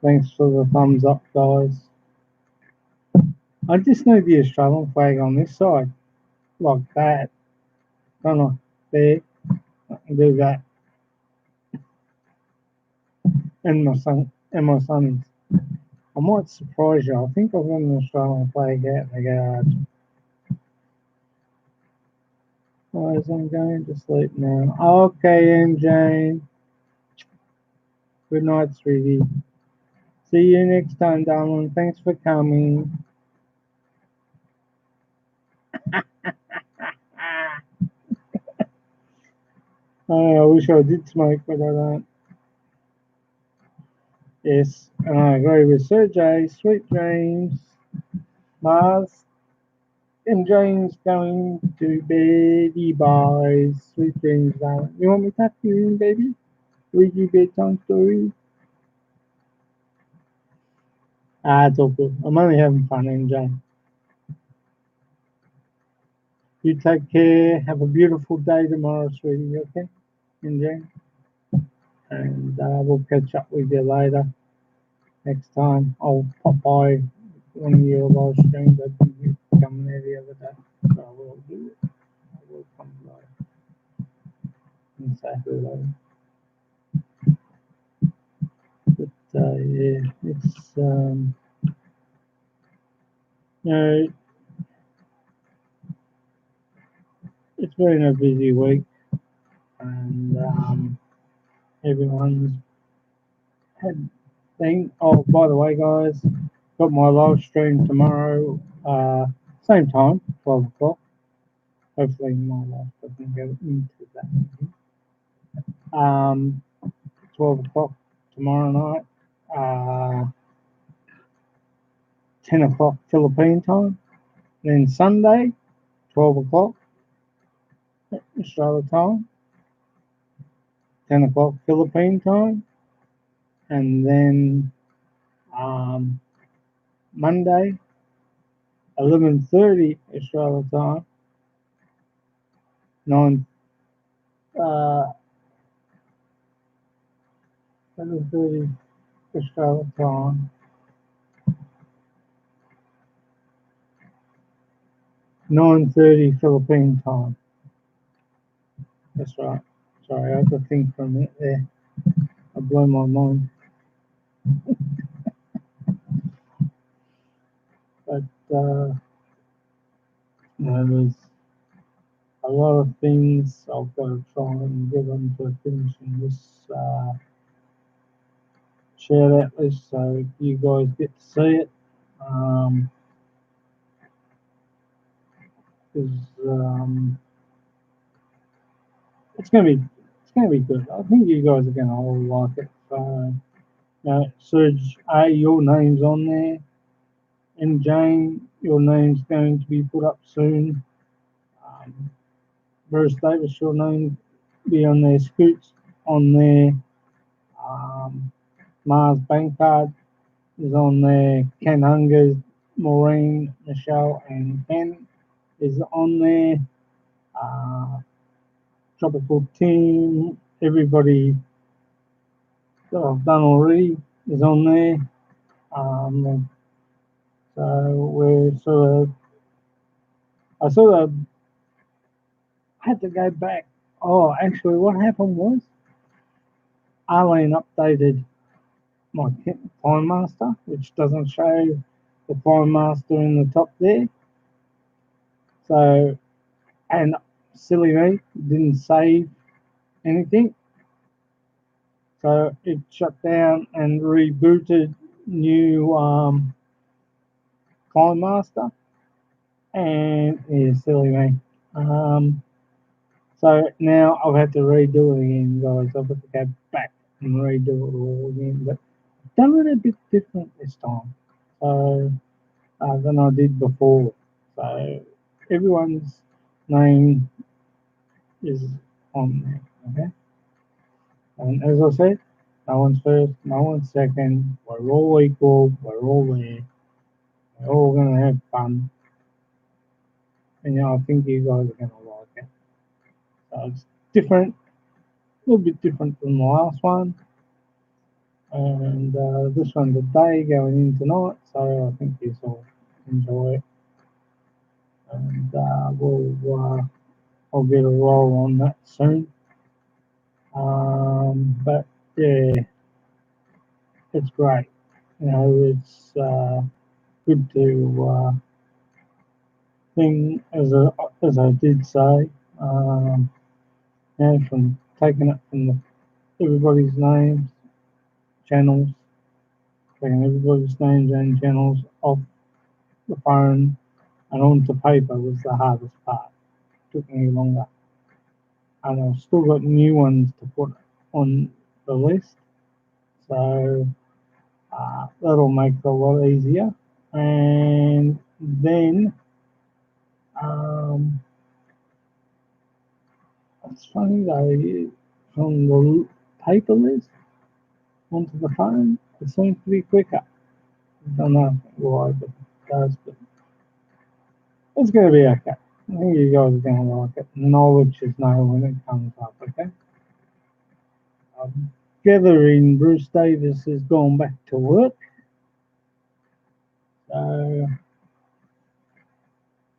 Thanks for the thumbs up, guys. I just need the Australian flag on this side, like that. Kind of there. I can do that. And my son's. I might surprise you. I think I've got an Australian flag out in the garage. Guys, I'm going to sleep now. Okay, MJ. Good night, sweetie. See you next time, darling. Thanks for coming. I wish I did smoke, but I don't. Yes, and I agree with Sir J. Sweet dreams. Mars. And Jane's going to bed. He buys sweet dreams, darling. You want me to tuck you in, baby? Read you bedtime stories? It's all good. I'm only having fun, MJ. You take care. Have a beautiful day tomorrow, sweetie, okay? MJ? And we'll catch up with you later. Next time, I'll pop by one of your live streams. I think you coming there the other day. So I will do it. I will come by and say hello. But yeah, you know, it's been a busy week, and everyone's had thing. Oh, by the way, guys, got my live stream tomorrow, same time, 12 o'clock. Hopefully, my life doesn't go into that. 12 o'clock tomorrow night, 10 o'clock Philippine time. Then Sunday, 12 o'clock Australia time, 10 o'clock Philippine time, and then um, Monday, 11:30 Australia time, 9 uh, 11:30 Australia time, 9:30 Philippine time. That's right. Sorry, I had to think for a minute there. I blew my mind. But there's a lot of things I've got to try and get on to finishing this share that list so you guys get to see it. Because it's gonna be good. I think you guys are gonna all like it. So, Serge A, your name's on there, and Jane, your name's going to be put up soon. Um, Bruce Davis, your name be on there. Scoots on there. Mars Bankard is on there. Ken Hungers, Maureen, Michelle, and Ken is on there. Uh, Tropical Team, everybody that I've done already is on there. So we're I sort of had to go back. Oh, actually, what happened was Arlene updated my Prime Master, which doesn't show the Prime Master in the top there. So, and silly me, didn't save anything. So it shut down and rebooted new Prime Master, and yeah, silly me. So now I've had to redo it again, guys. I've got to go back and redo it all again, but I've done it a bit different this time, so than I did before. So everyone's name is on there, okay? And as I said, no one's first, no one's second. We're all equal. We're all there. We're all gonna have fun, and I think you guys are gonna like it. So it's different, a little bit different than the last one. And this one's a day going in tonight, so I think you will enjoy it. And I'll get a roll on that soon. But yeah, it's great. It's good to thing as I did say. From taking it from everybody's names, channels, taking everybody's names and channels off the phone and onto paper was the hardest part. Took me longer. And I've still got new ones to put on the list. So that'll make it a lot easier. And then Um, it's funny though, from the paper list onto the phone, it seems to be quicker. I don't know why, but it does. But it's going to be okay. I think you guys are going to like it. Knowledge is know when it comes up, okay? Gathering, Bruce Davis has gone back to work. So,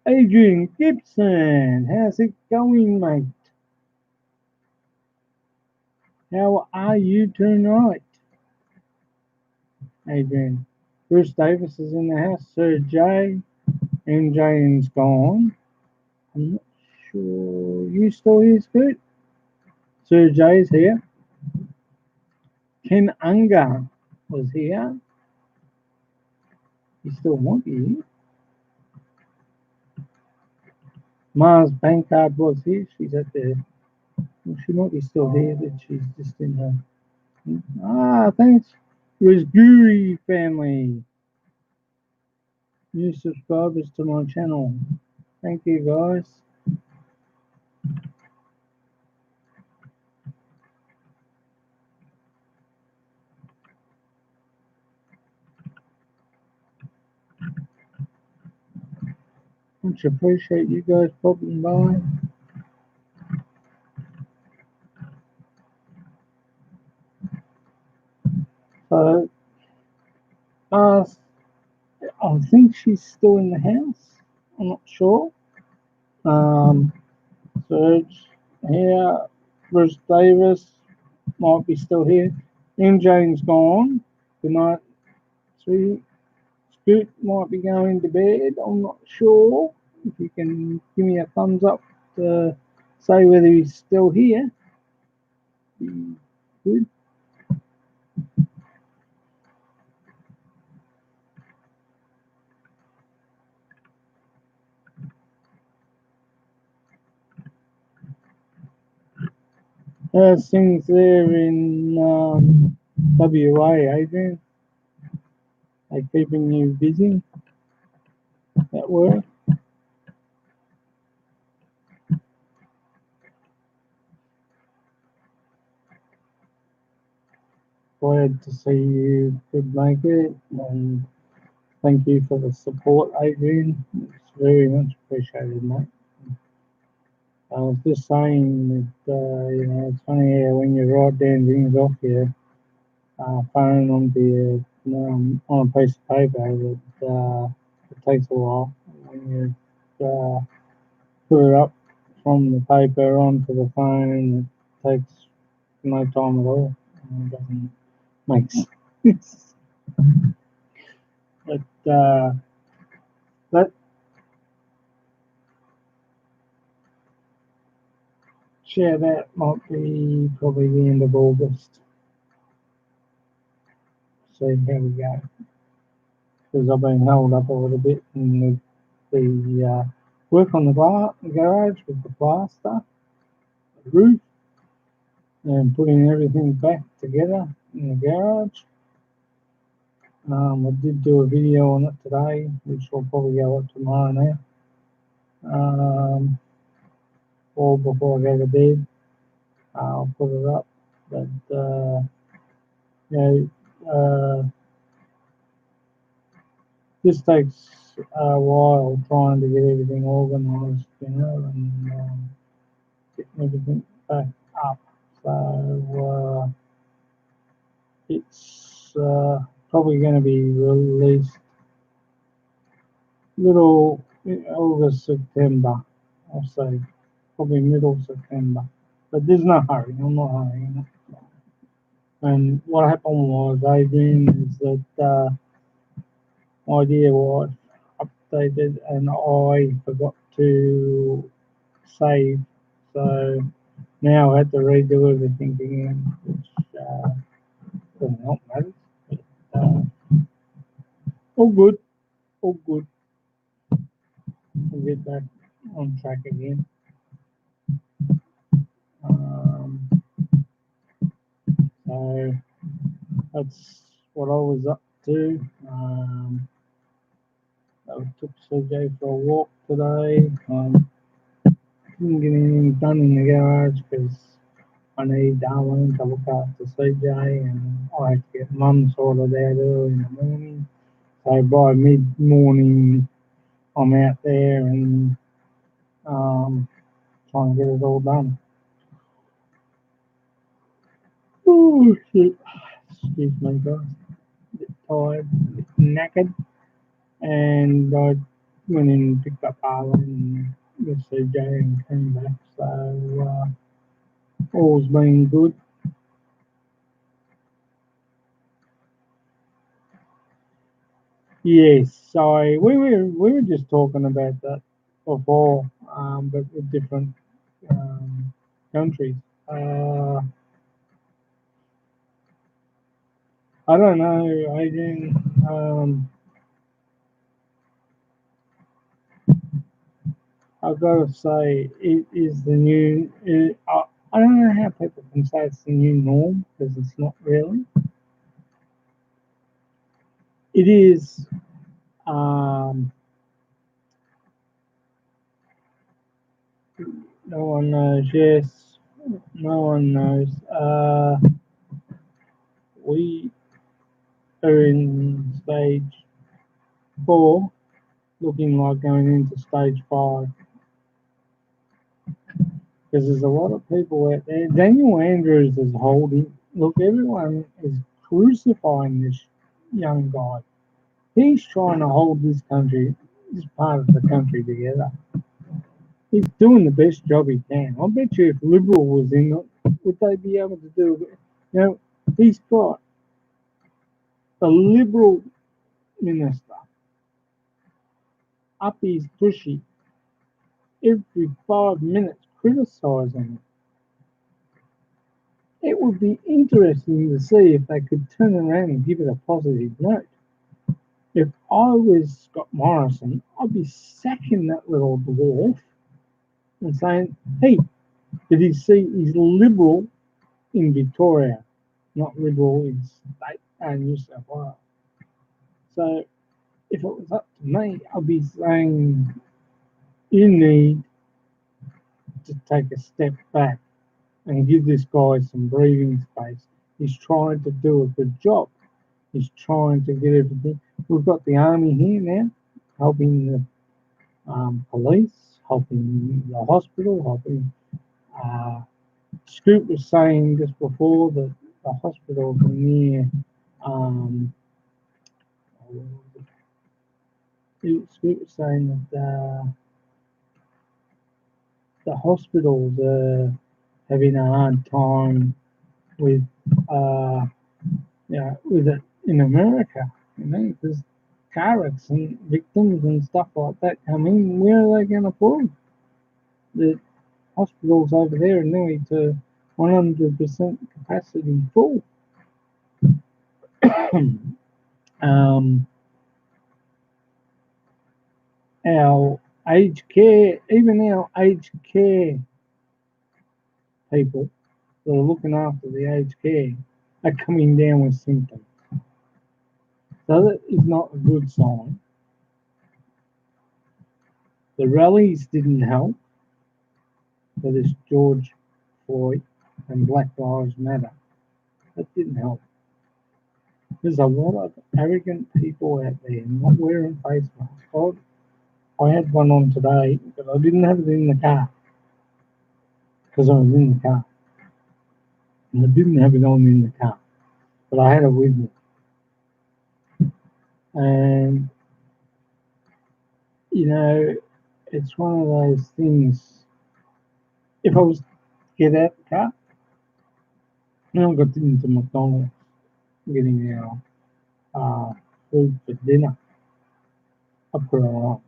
Adrian Gibson, how's it going, mate? How are you tonight, Adrian? Bruce Davis is in the house. Sir J. MJ's gone. I'm not sure. You still here, Scoot? Sir J's here. Ken Unger was here. He still might be here. Mars Bankard was here. She's at the. Well, she might be still here, but she's just in her. Thanks. Razguri family. New subscribers to my channel. Thank you, guys. Much appreciate you guys popping by. So, I think she's still in the house. I'm not sure. Serge here. Bruce Davis might be still here. MJ's gone. Good night. Scoot might be going to bed. I'm not sure. If you can give me a thumbs up to say whether he's still here. Good. How's things there in WA, Adrian? They keeping you busy at work? Glad to see you could make it, and thank you for the support, Adrian. It's very much appreciated, mate. I was just saying that it's funny how when you write down things off your phone onto your on a piece of paper, that it takes a while. When you put it up from the paper onto the phone, it takes no time at all. It doesn't make sense. But that share that might be probably the end of August. See how we go. Because I've been held up a little bit in the work on the garage with the plaster, the roof, and putting everything back together in the garage. I did do a video on it today, which will probably go up tomorrow now. Or before I go to bed, I'll put it up. But you know, this takes a while trying to get everything organised, and getting everything back up. So it's probably going to be released little August, September, I'll say, probably middle September. But there's no hurry. I'm not hurrying. And what happened was, Adrian, is that my dear wife updated and I forgot to save. So now I had to redo everything again, which doesn't help matters. But, all good, all good. We'll get back on track again. So that's what I was up to. took CJ for a walk today. Didn't get anything done in the garage because I need Darwin to look after CJ, and I have to get Mum sorted out early in the morning. So by mid-morning, I'm out there and trying to get it all done. Oh shit! Excuse me, guys. A bit tired, a bit knackered, and I went in and picked up Arlen with CJ and came back. So all's been good. Yes, sorry. We were just talking about that before, but with different um, countries. Uh, I don't know, Adrian. I've got to say, it is the new. I don't know how people can say it's the new norm because it's not really. It is. Um, no one knows. Yes, no one knows. We are in stage 4, looking like going into stage 5, because there's a lot of people out there. Daniel Andrews is holding. Look, everyone is crucifying this young guy. He's trying to hold this part of the country together. He's doing the best job he can. I bet you if Liberal was in it, would they be able to do it? You know, he's got a Liberal minister up his tushy every 5 minutes criticising it. It would be interesting to see if they could turn around and give it a positive note. If I was Scott Morrison, I'd be sacking that little dwarf and saying, hey, did he see he's Liberal in Victoria, not Liberal in state and New South Wales? So if it was up to me, I'd be saying you need to take a step back and give this guy some breathing space. He's trying to do a good job. He's trying to get everything. We've got the army here now, helping the police, helping the hospital, helping. Scoop was saying just before that the hospitals are near. Um, Scoop was saying that the hospitals are having a hard time with with it in America, because car accident victims and stuff like that come in. Where are they going to put them? The hospitals over there are nearly to 100% capacity full. um, our aged care, even our aged care people that are looking after the aged care are coming down with symptoms. So that is not a good sign. The rallies didn't help for this George Floyd and Black Lives Matter. That didn't help. There's a lot of arrogant people out there not wearing face masks. I had one on today, but I didn't have it in the car because I was in the car. And I didn't have it on in the car, but I had it with me. And, it's one of those things. If I was to get out the car, and I got into McDonald's getting our food for dinner, I put it on.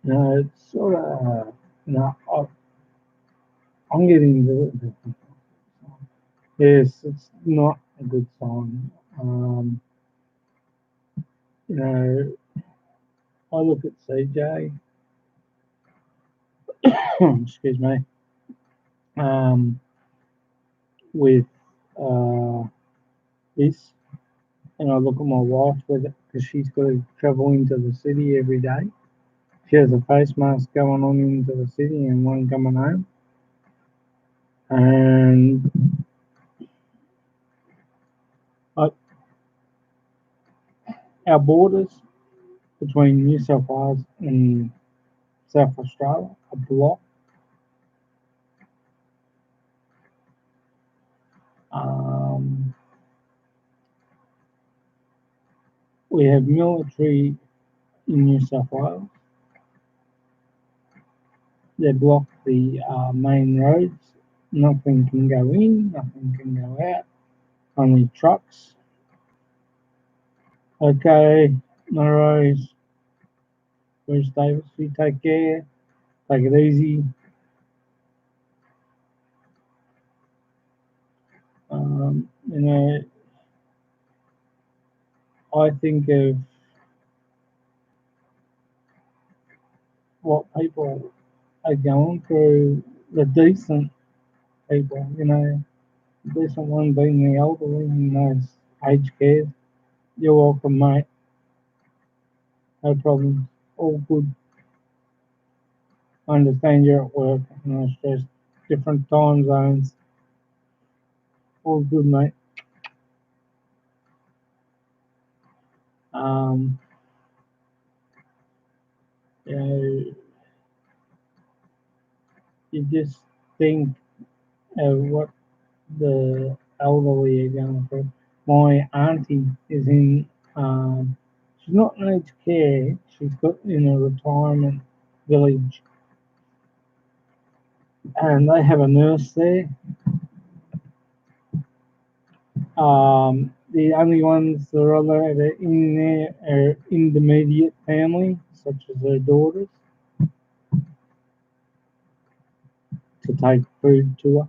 It's sort of, I'm getting the yes, it's not a good sign. You know, I look at CJ, excuse me, with this. And I look at my wife with it because she's got to travel into the city every day. She has a face mask going on into the city and one coming home. And I, our borders between New South Wales and South Australia are blocked. Um, we have military in New South Wales. They block the main roads. Nothing can go in, nothing can go out, only trucks. Okay, no worries. Bruce Davis, you take care. Take it easy. You know, I think of what people are going through, the decent people, the decent one being the elderly in those aged care. You're welcome, mate. No problem. All good. I understand you're at work and it's just different time zones. All good, mate. Um, you know, you just think of what the elderly are going through. My auntie is in, she's not in aged care, she's got in a retirement village, and they have a nurse there. The only ones that are allowed in there are intermediate family, such as her daughters, to take food to her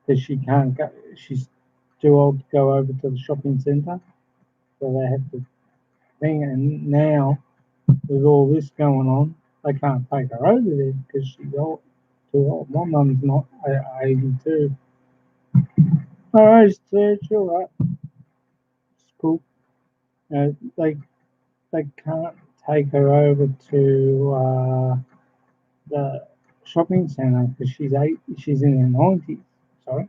because she can't go. She's too old to go over to the shopping centre, so they have to thing. And now with all this going on, they can't take her over there because she's old, too old. My mum's not 82. All right, sir, it's all right. It's cool. They can't take her over to the shopping centre because she's eight. She's in her 90s. Sorry,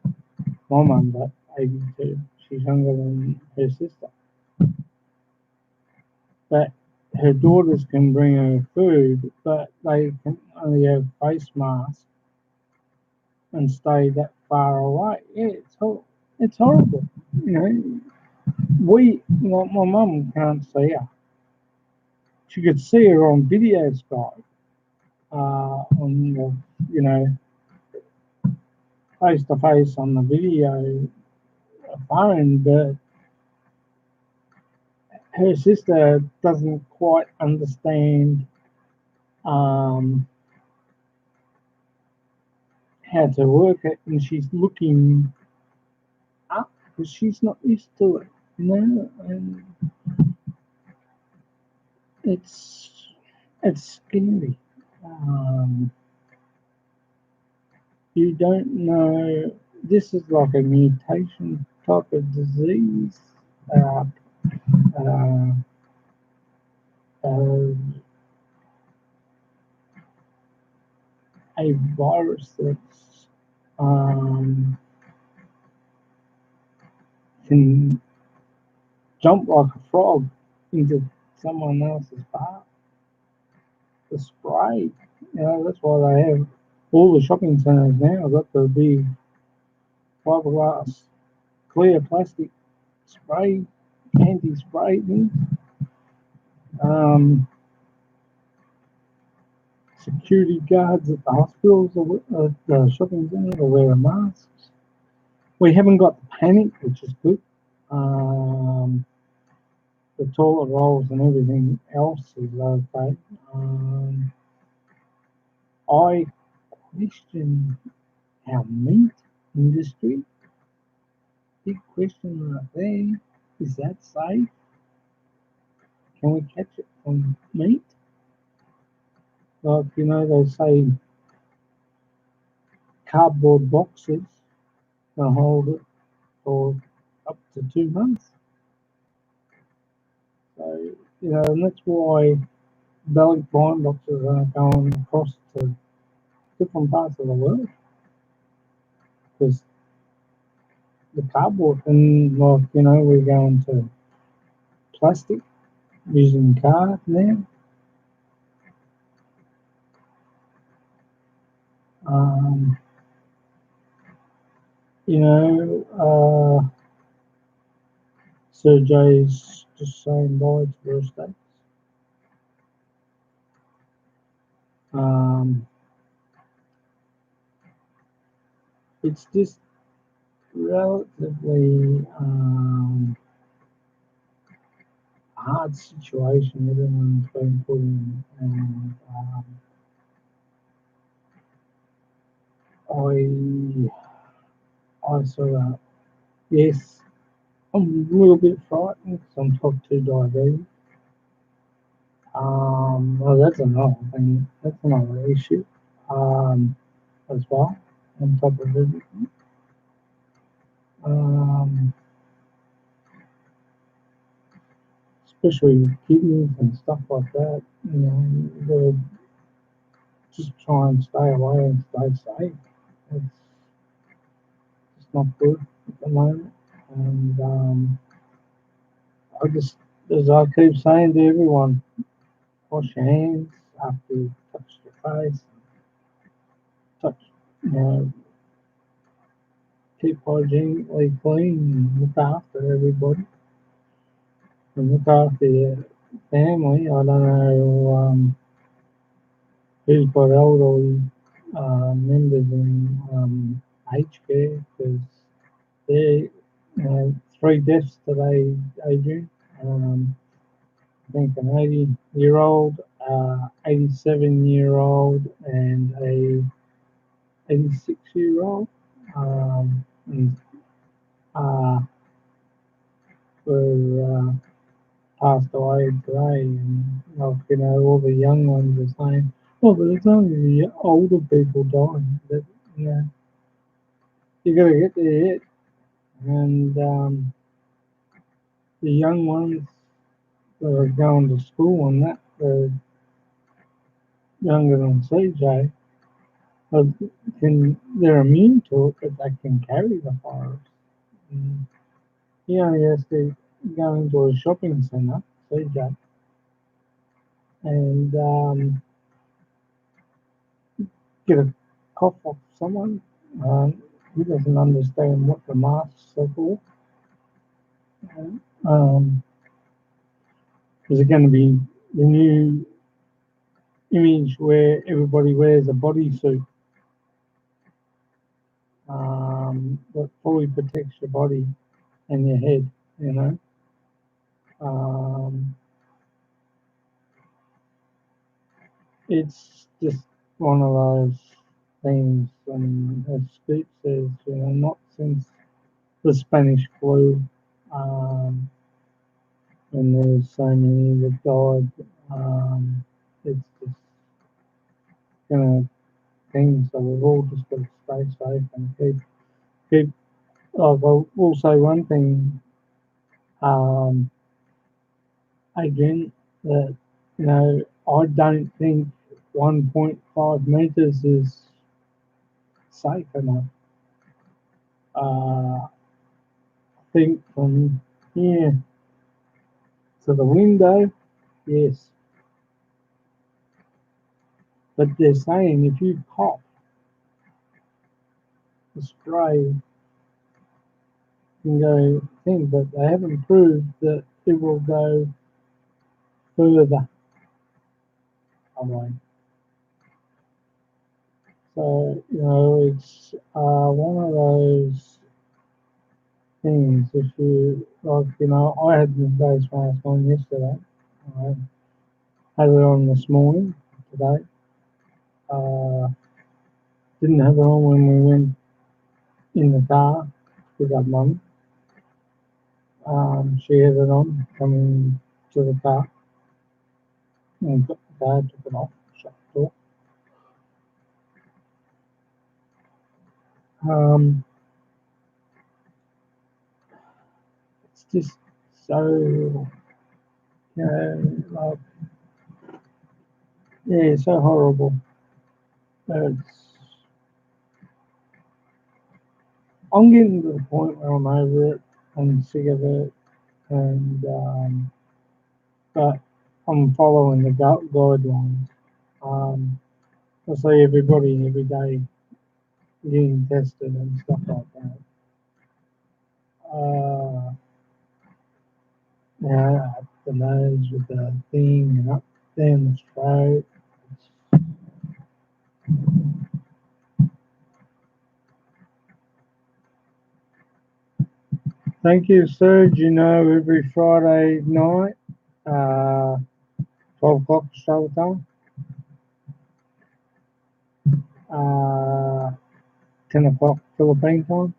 my mum's 82. She's younger than her sister, but her daughters can bring her food, but they can only have face masks and stay that far away. Yeah, it's horrible. You know, my mum can't see her. She could see her on video Skype, on the, face to face on the video phone, but her sister doesn't quite understand um, how to work it, and she's looking up because she's not used to it, and it's scary. Um, you don't know. This is like a mutation type of disease, uh, uh, uh, a virus that's um, can jump like a frog into someone else's bath. The spray, that's why they have all the shopping centres now got the big fiberglass clear plastic spray, anti-spray thing. Um, Security guards at the hospitals or at the shopping centres are wearing masks. We haven't got the panic, which is good. The toilet rolls and everything else is okay. I question our meat industry. Big question right there. Is that safe? Can we catch it from meat? Like, they say cardboard boxes can hold it for up to 2 months. So, and that's why belly blind boxes are going across to different parts of the world because the cardboard and like we're going to plastic using card now. Um, Sergey's just saying bye to the States. Um, it's just relatively hard situation everyone's been put in, and I sort of, yes, I'm a little bit frightened because I'm type 2 diabetes. Well, that's another thing. That's another issue as well. On top of everything, um, especially kidneys and stuff like that. You gotta just try and stay away and stay safe. It's just not good at the moment. And I just, as I keep saying to everyone, wash your hands after you touch your face. Touch, you know, keep hygienically clean and look after everybody and look after your family. I don't know who's got elderly members in aged care because they, 3 deaths today, Adrian. I think an 80-year-old, 87-year-old, and a 86-year-old. And uh, were passed away today, and all the young ones are saying, "Oh, but it's only the older people dying." But you got to get there, and the young ones that are going to school and that, they're younger than CJ, are, they're immune to it, but they can carry the virus. And he only has to go into a shopping centre, CJ, and get a cough off someone. He doesn't understand what the masks are for. Um, is it going to be the new image where everybody wears a bodysuit that fully protects your body and your head? You know, um, it's just one of those things. And as Scoop says, not since the Spanish flu. Um, and there's so many that died. It's just gonna thing. So we've all just got to stay safe and keep. Oh, we'll say one thing um, again that I don't think 1.5 meters is safe enough. I think from here to the window, yes, but they're saying if you cough, the spray can go thing, but they haven't proved that it will go further away. So, it's one of those things. If you, like, I had my face mask on yesterday. I had it on this morning, today. Uh, didn't have it on when we went in the car with our mum. She had it on coming to the car and got the car, took it off, shut the door. Um, just so, like, yeah, so horrible. It's, I'm getting to the point where I'm over it and sick of it, and but I'm following the guidelines. Um, I see everybody every day getting tested and stuff like that. Up the nose with the thing and up down the throat. Thank you, Serge. You know, every Friday night, uh, 12 o'clock Australia time, 10 o'clock Philippine time,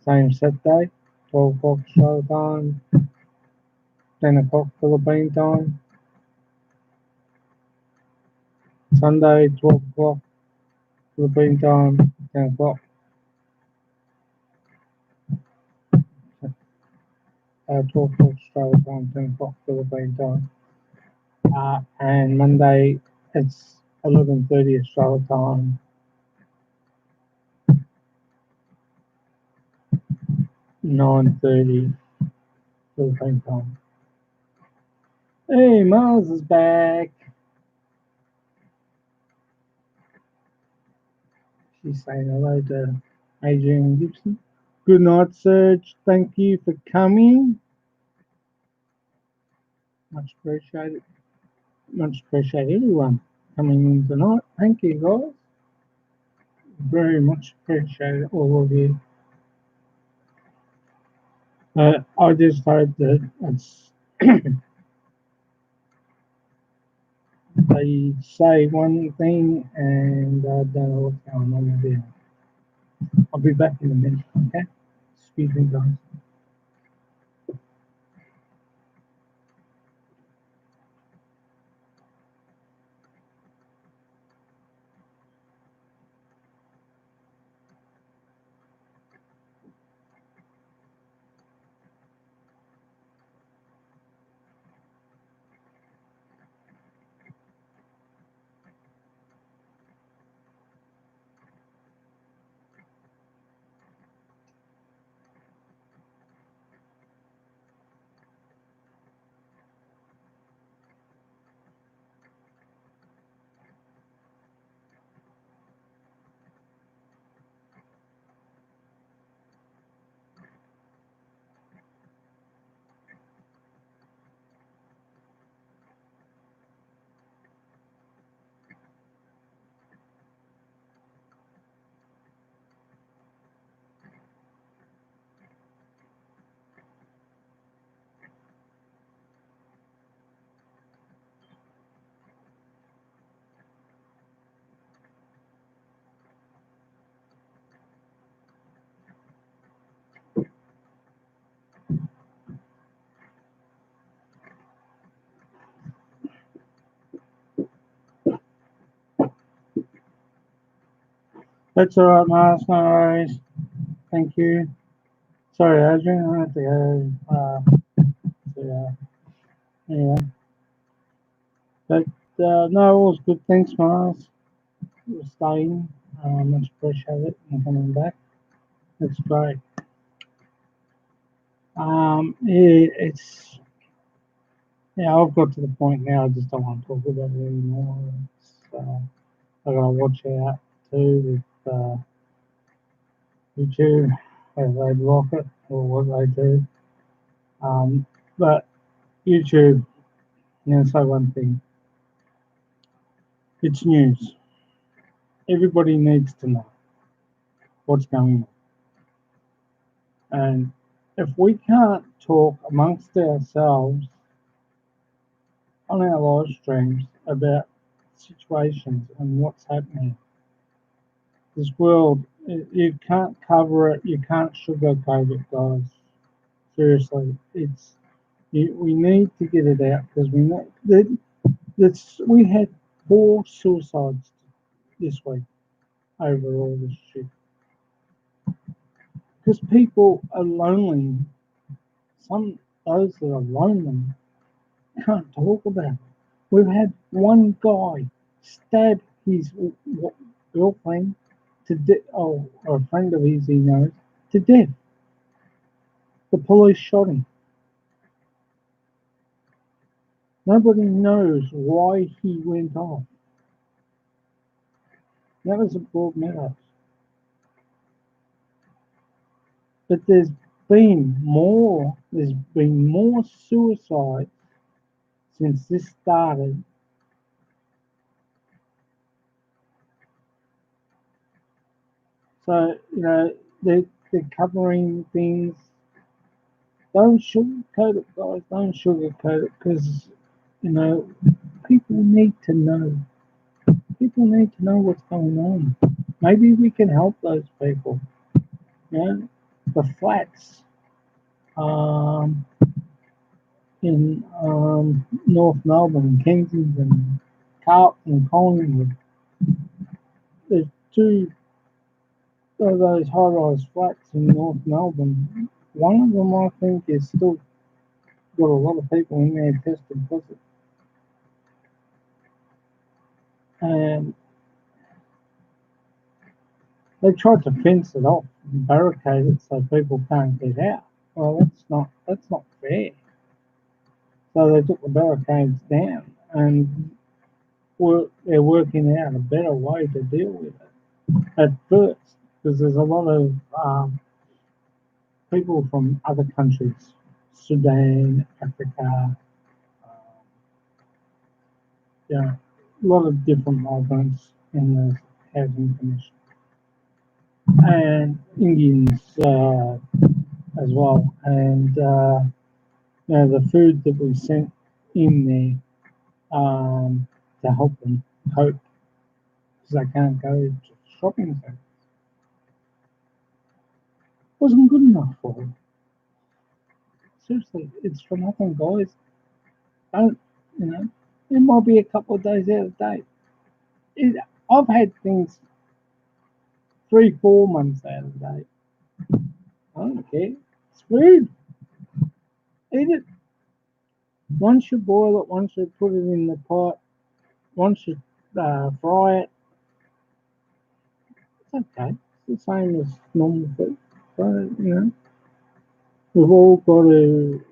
same Saturday, 12 o'clock Australia time, 10 o'clock Philippine time, Sunday, 12 o'clock Philippine time, 10 o'clock, 12 o'clock Australia time, 10 o'clock Philippine time. And Monday, it's 11:30 Australia time, 9:30 Philippine time. Hey, Mars is back. She's saying hello to Adrian Gibson. Good night, Serge. Thank you for coming. Much appreciated. Much appreciate everyone coming in tonight. Thank you, guys. Very much appreciate all of you. I just hope that it's they say one thing and I don't know what's going on with it. I'll be back in a minute, okay? Excuse me, guys. That's all right, Mars. No worries. Thank you. Sorry, Adrian. I have to go. Anyway, but no, all was good. Thanks, Mars. For staying. Much appreciate it and coming back. It's great. Yeah, I've got to the point now. I just don't want to talk about it anymore. I gotta watch out too with YouTube as they block it or what they do. But YouTube, I'm gonna say one thing. It's news. Everybody needs to know what's going on. And if we can't talk amongst ourselves on our live streams about situations and what's happening, this world, you can't cover it, you can't sugarcoat it, guys. Seriously, we need to get it out because we know that we had 4 suicides this week over all this shit because people are lonely Some those that are lonely can't talk about it. We've had one guy stab his girlfriend to death, or a friend of his he knows, to death. The police shot him. Nobody knows why he went off. That was at Broadmeadows. But there's been more suicides since this started. So, they're covering things. Don't sugarcoat it, guys. Don't sugarcoat it because, you know, people need to know. People need to know what's going on. Maybe we can help those people. You know, the flats um, in North Melbourne, Kensington, Carlton, Collingwood. There's two of those high-rise flats in North Melbourne. One of them, I think, is still got a lot of people in there tested positive, and they tried to fence it off and barricade it so people can't get out. Well, that's not fair. So they took the barricades down, and they're working out a better way to deal with it at first, because there's a lot of people from other countries, Sudan, Africa, yeah, a lot of different migrants in the housing commission, and Indians as well. And the food that we sent in there to help them cope because they can't go to shopping centres wasn't good enough for them. Seriously, it's for nothing, guys. Don't, you know, it might be a couple of days out of date. I've had things 3, 4 months out of date. I don't care. It's food. Eat it. Once you boil it, once you put it in the pot, once you fry it, it's okay. It's the same as normal food. So, we've all got to,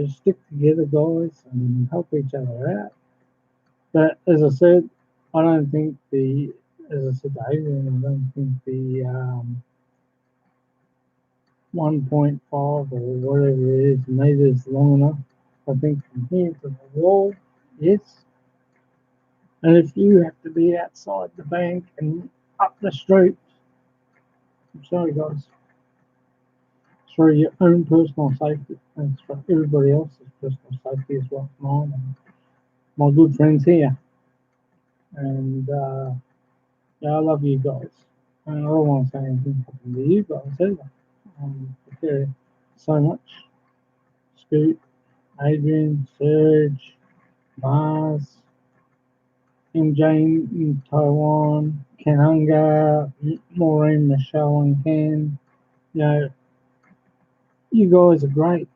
stick together, guys, and help each other out. But as I said, I don't think as I said to Adrian, I don't think the 1.5 or whatever it is meters long enough. I think from here to the wall, yes. And if you have to be outside the bank and up the street, I'm sorry, guys. It's for your own personal safety, and it's for everybody else's personal safety as well. Mine and my good friends here. And yeah, I love you guys. And I don't want to say anything to you guys either. I care so much. Scoot, Adrian, Serge, Mars, MJ in Taiwan, Kananga, Maureen, Michelle, and Ken. You guys are great.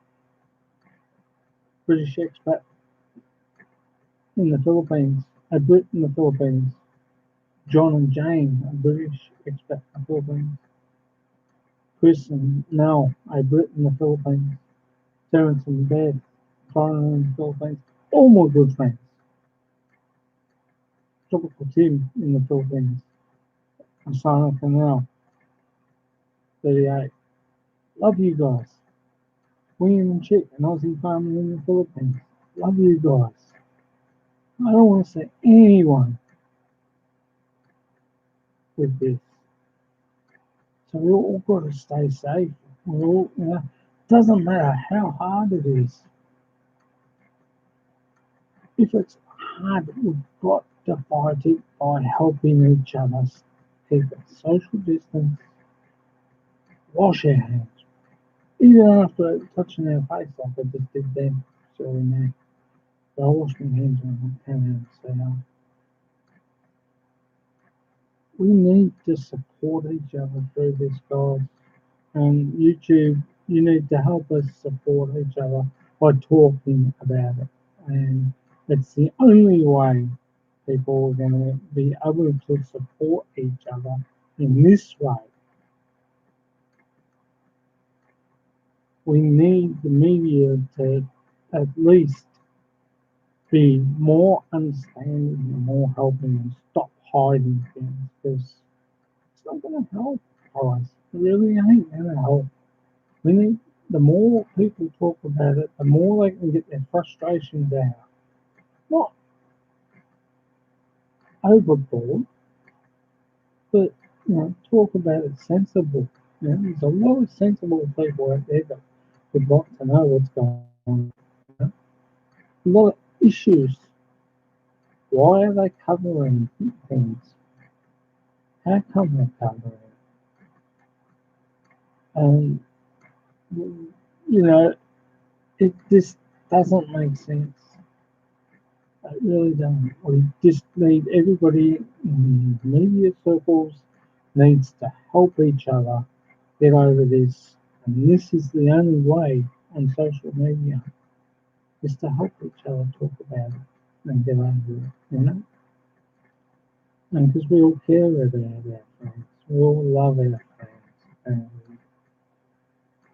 British expat in the Philippines, a Brit in the Philippines. John and Jane, a British expat in the Philippines. Chris and Mel, a Brit in the Philippines. Terence and Beth, foreigner in the Philippines. All my good friends. Tropical Tim in the Philippines. Asana Canal, 38. Love you guys. William and Chick, an Aussie farmer in the Philippines. Love you guys. I don't want to say anyone with this. So we all got to stay safe. We all, doesn't matter how hard it is. If it's hard, we've got to fight it by helping each other. Keep a social distance. Wash our hands. Even after touching our face like I just did then. Sorry, now. But I wash my hands when I came out. So we need to support each other through this, guys. And YouTube, You need to help us support each other by talking about it. And it's the only way people are going to be able to support each other in this way. We need the media to at least be more understanding and more helping and stop hiding things because it's not going to help us. It really ain't going to help. We need the more people talk about it, the more they can get their frustrations out. Not overboard, but talk about it sensible. There's a lot of sensible people out there that would like to know what's going on. You know? A lot of issues. Why are they covering things? How come they're covering it? And it just doesn't make sense. It really doesn't. We just need everybody in media circles needs to help each other get over this. And this is the only way on social media is to help each other talk about it and get over it. And because we all care about our friends, we all love our friends. And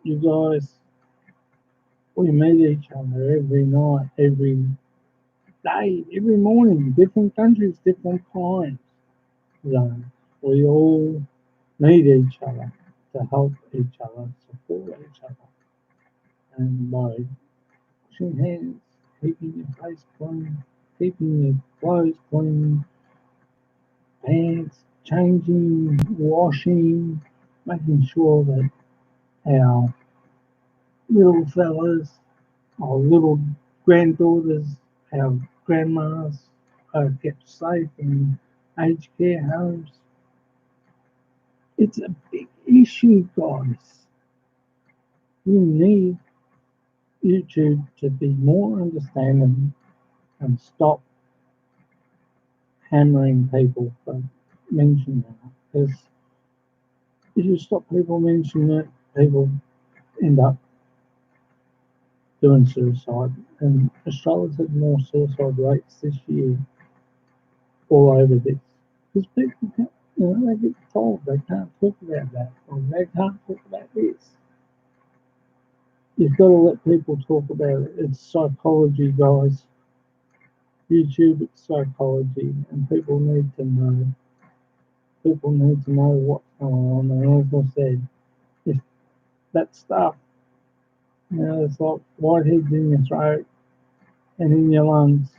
you guys, we meet each other every night, every day, every morning, different countries, different times zones. We all need each other to help each other, support each other. And by washing hands, keeping your face clean, keeping your clothes clean, pants, changing, washing, making sure that our little fellas, our little granddaughters, our grandmas are kept safe in aged care homes. It's a big issue, guys. We need YouTube to be more understanding and stop hammering people for mentioning it. Because if you stop people mentioning it, people end up doing suicide. And Australia's had more suicide rates this year all over this. Because people can't, they get told they can't talk about that or they can't talk about this. You've got to let people talk about it. It's psychology, guys. YouTube, it's psychology, and people need to know. People need to know what's going on. And as I said, if that stuff, it's like whiteheads in your throat and in your lungs,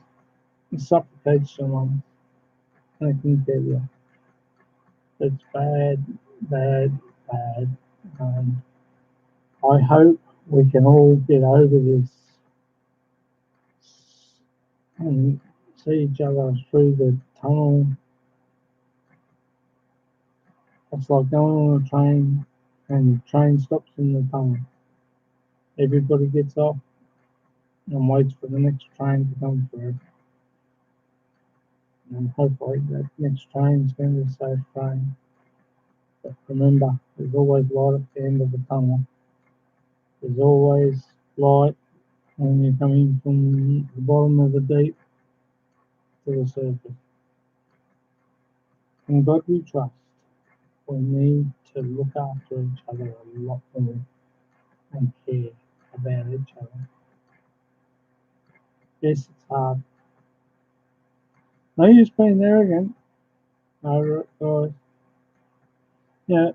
it suffocates your lungs. I can tell you, it's bad, bad, bad. And I hope we can all get over this and see each other through the tunnel. It's like going on a train and the train stops in the tunnel. Everybody gets off and waits for the next train to come through. And hopefully that next train is going to be a safe train. But remember, there's always light at the end of the tunnel. There's always light when you're coming from the bottom of the deep to the surface. In God we trust. We need to look after each other a lot more and care about each other. Yes, it's hard. No use being arrogant over it, guys. Yeah,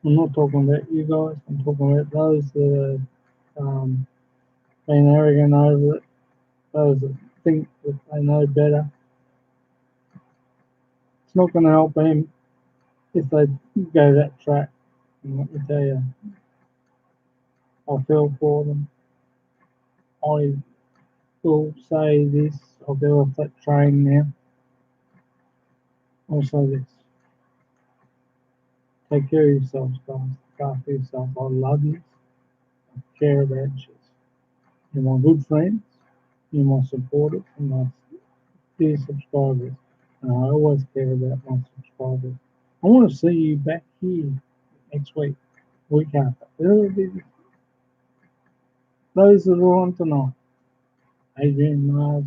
I'm not talking about you guys. I'm talking about those that are being arrogant over it. Those that think that they know better. It's not going to help them if they go that track. And let me tell you, I feel for them. I will say this. I'll go off that train now. I'll say this. Take care of yourselves, guys. Look after yourself. I love you. I care about you. You're my good friends. You're my supporters and my dear subscribers. And I always care about my subscribers. I want to see you back here next week. week after. Those that are on tonight: Adrian Mars,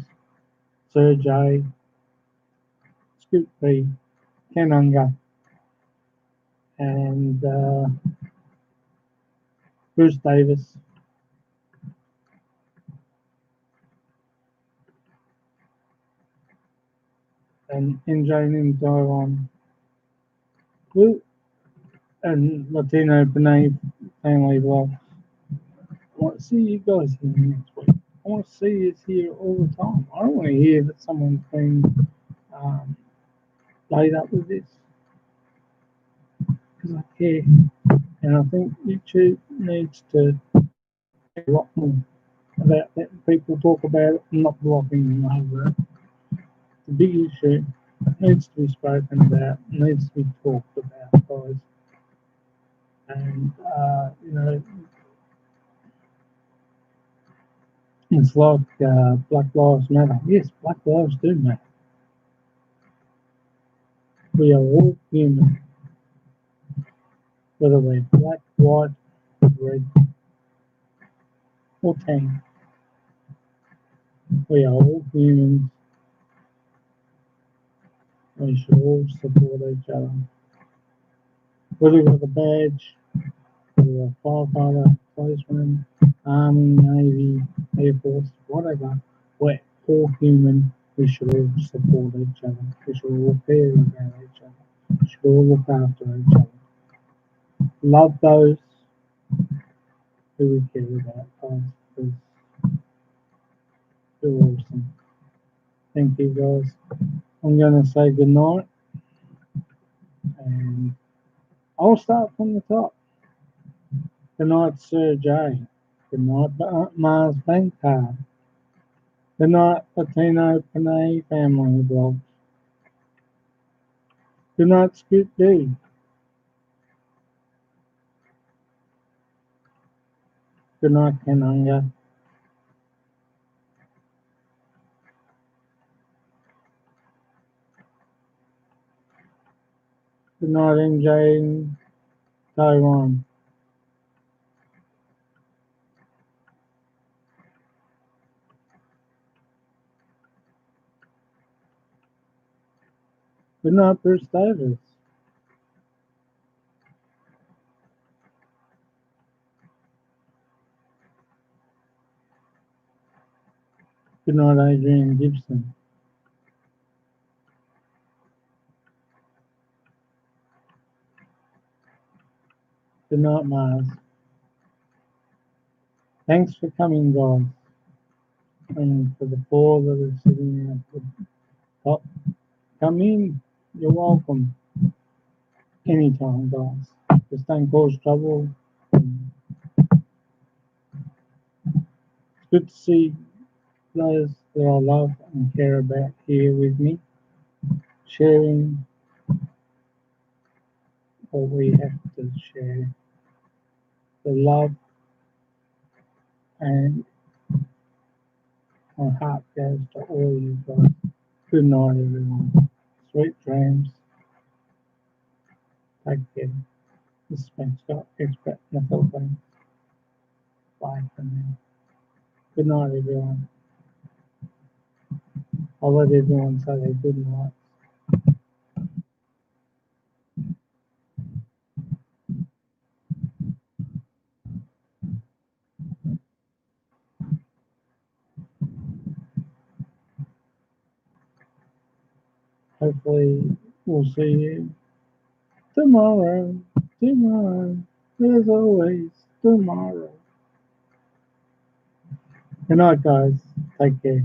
Sergey, Scoop B, Ken Unger, and Bruce Davis, and Jane in Taiwan, Luke, and Latino Panay family vlog. I want to see you guys here next week. I want to see you here all the time. I don't want to hear that someone's been um, laid up with this because I care. And I think YouTube needs to care a lot more about letting people talk about it and not blocking them over it. It's a big issue. It needs to be spoken about, needs to be talked about, guys. And, it's like Black Lives Matter. Yes, Black Lives do matter. We are all human, whether we're black, white, red, or tan. We are all humans. We should all support each other. Whether you've got a badge, whether you're a firefighter, policeman, army, navy, air force, whatever, we're all human. We should all support each other. We should all care about each other. We should all look after each other. Love those who we care about, guys, because they're awesome. Thank you, guys. I'm going to say good night, and I'll start from the top. Good night, Sir J. Good night, Mars Bank Card. Good night, Latino Panay Family Vlog. Good night, Scoot D. Good night, Kananga. Good night, MJ in Taiwan. Good night, Bruce Davis. Good night, Adrian Gibson. Good night, Mars. Thanks for coming, guys. And for the four that are sitting at the top, come in. You're welcome. Anytime, guys. Just don't cause trouble. It's good to see those that I love and care about here with me, sharing what we have to share. The love, and my heart goes to all you guys. Good night, everyone. Sweet dreams. Take care. This has been Scott, expert in the Philippines. Bye for now. Good night, everyone. I'll let everyone say their good night. Hopefully, we'll see you tomorrow. Tomorrow. As always, tomorrow. Good night, guys. Take care.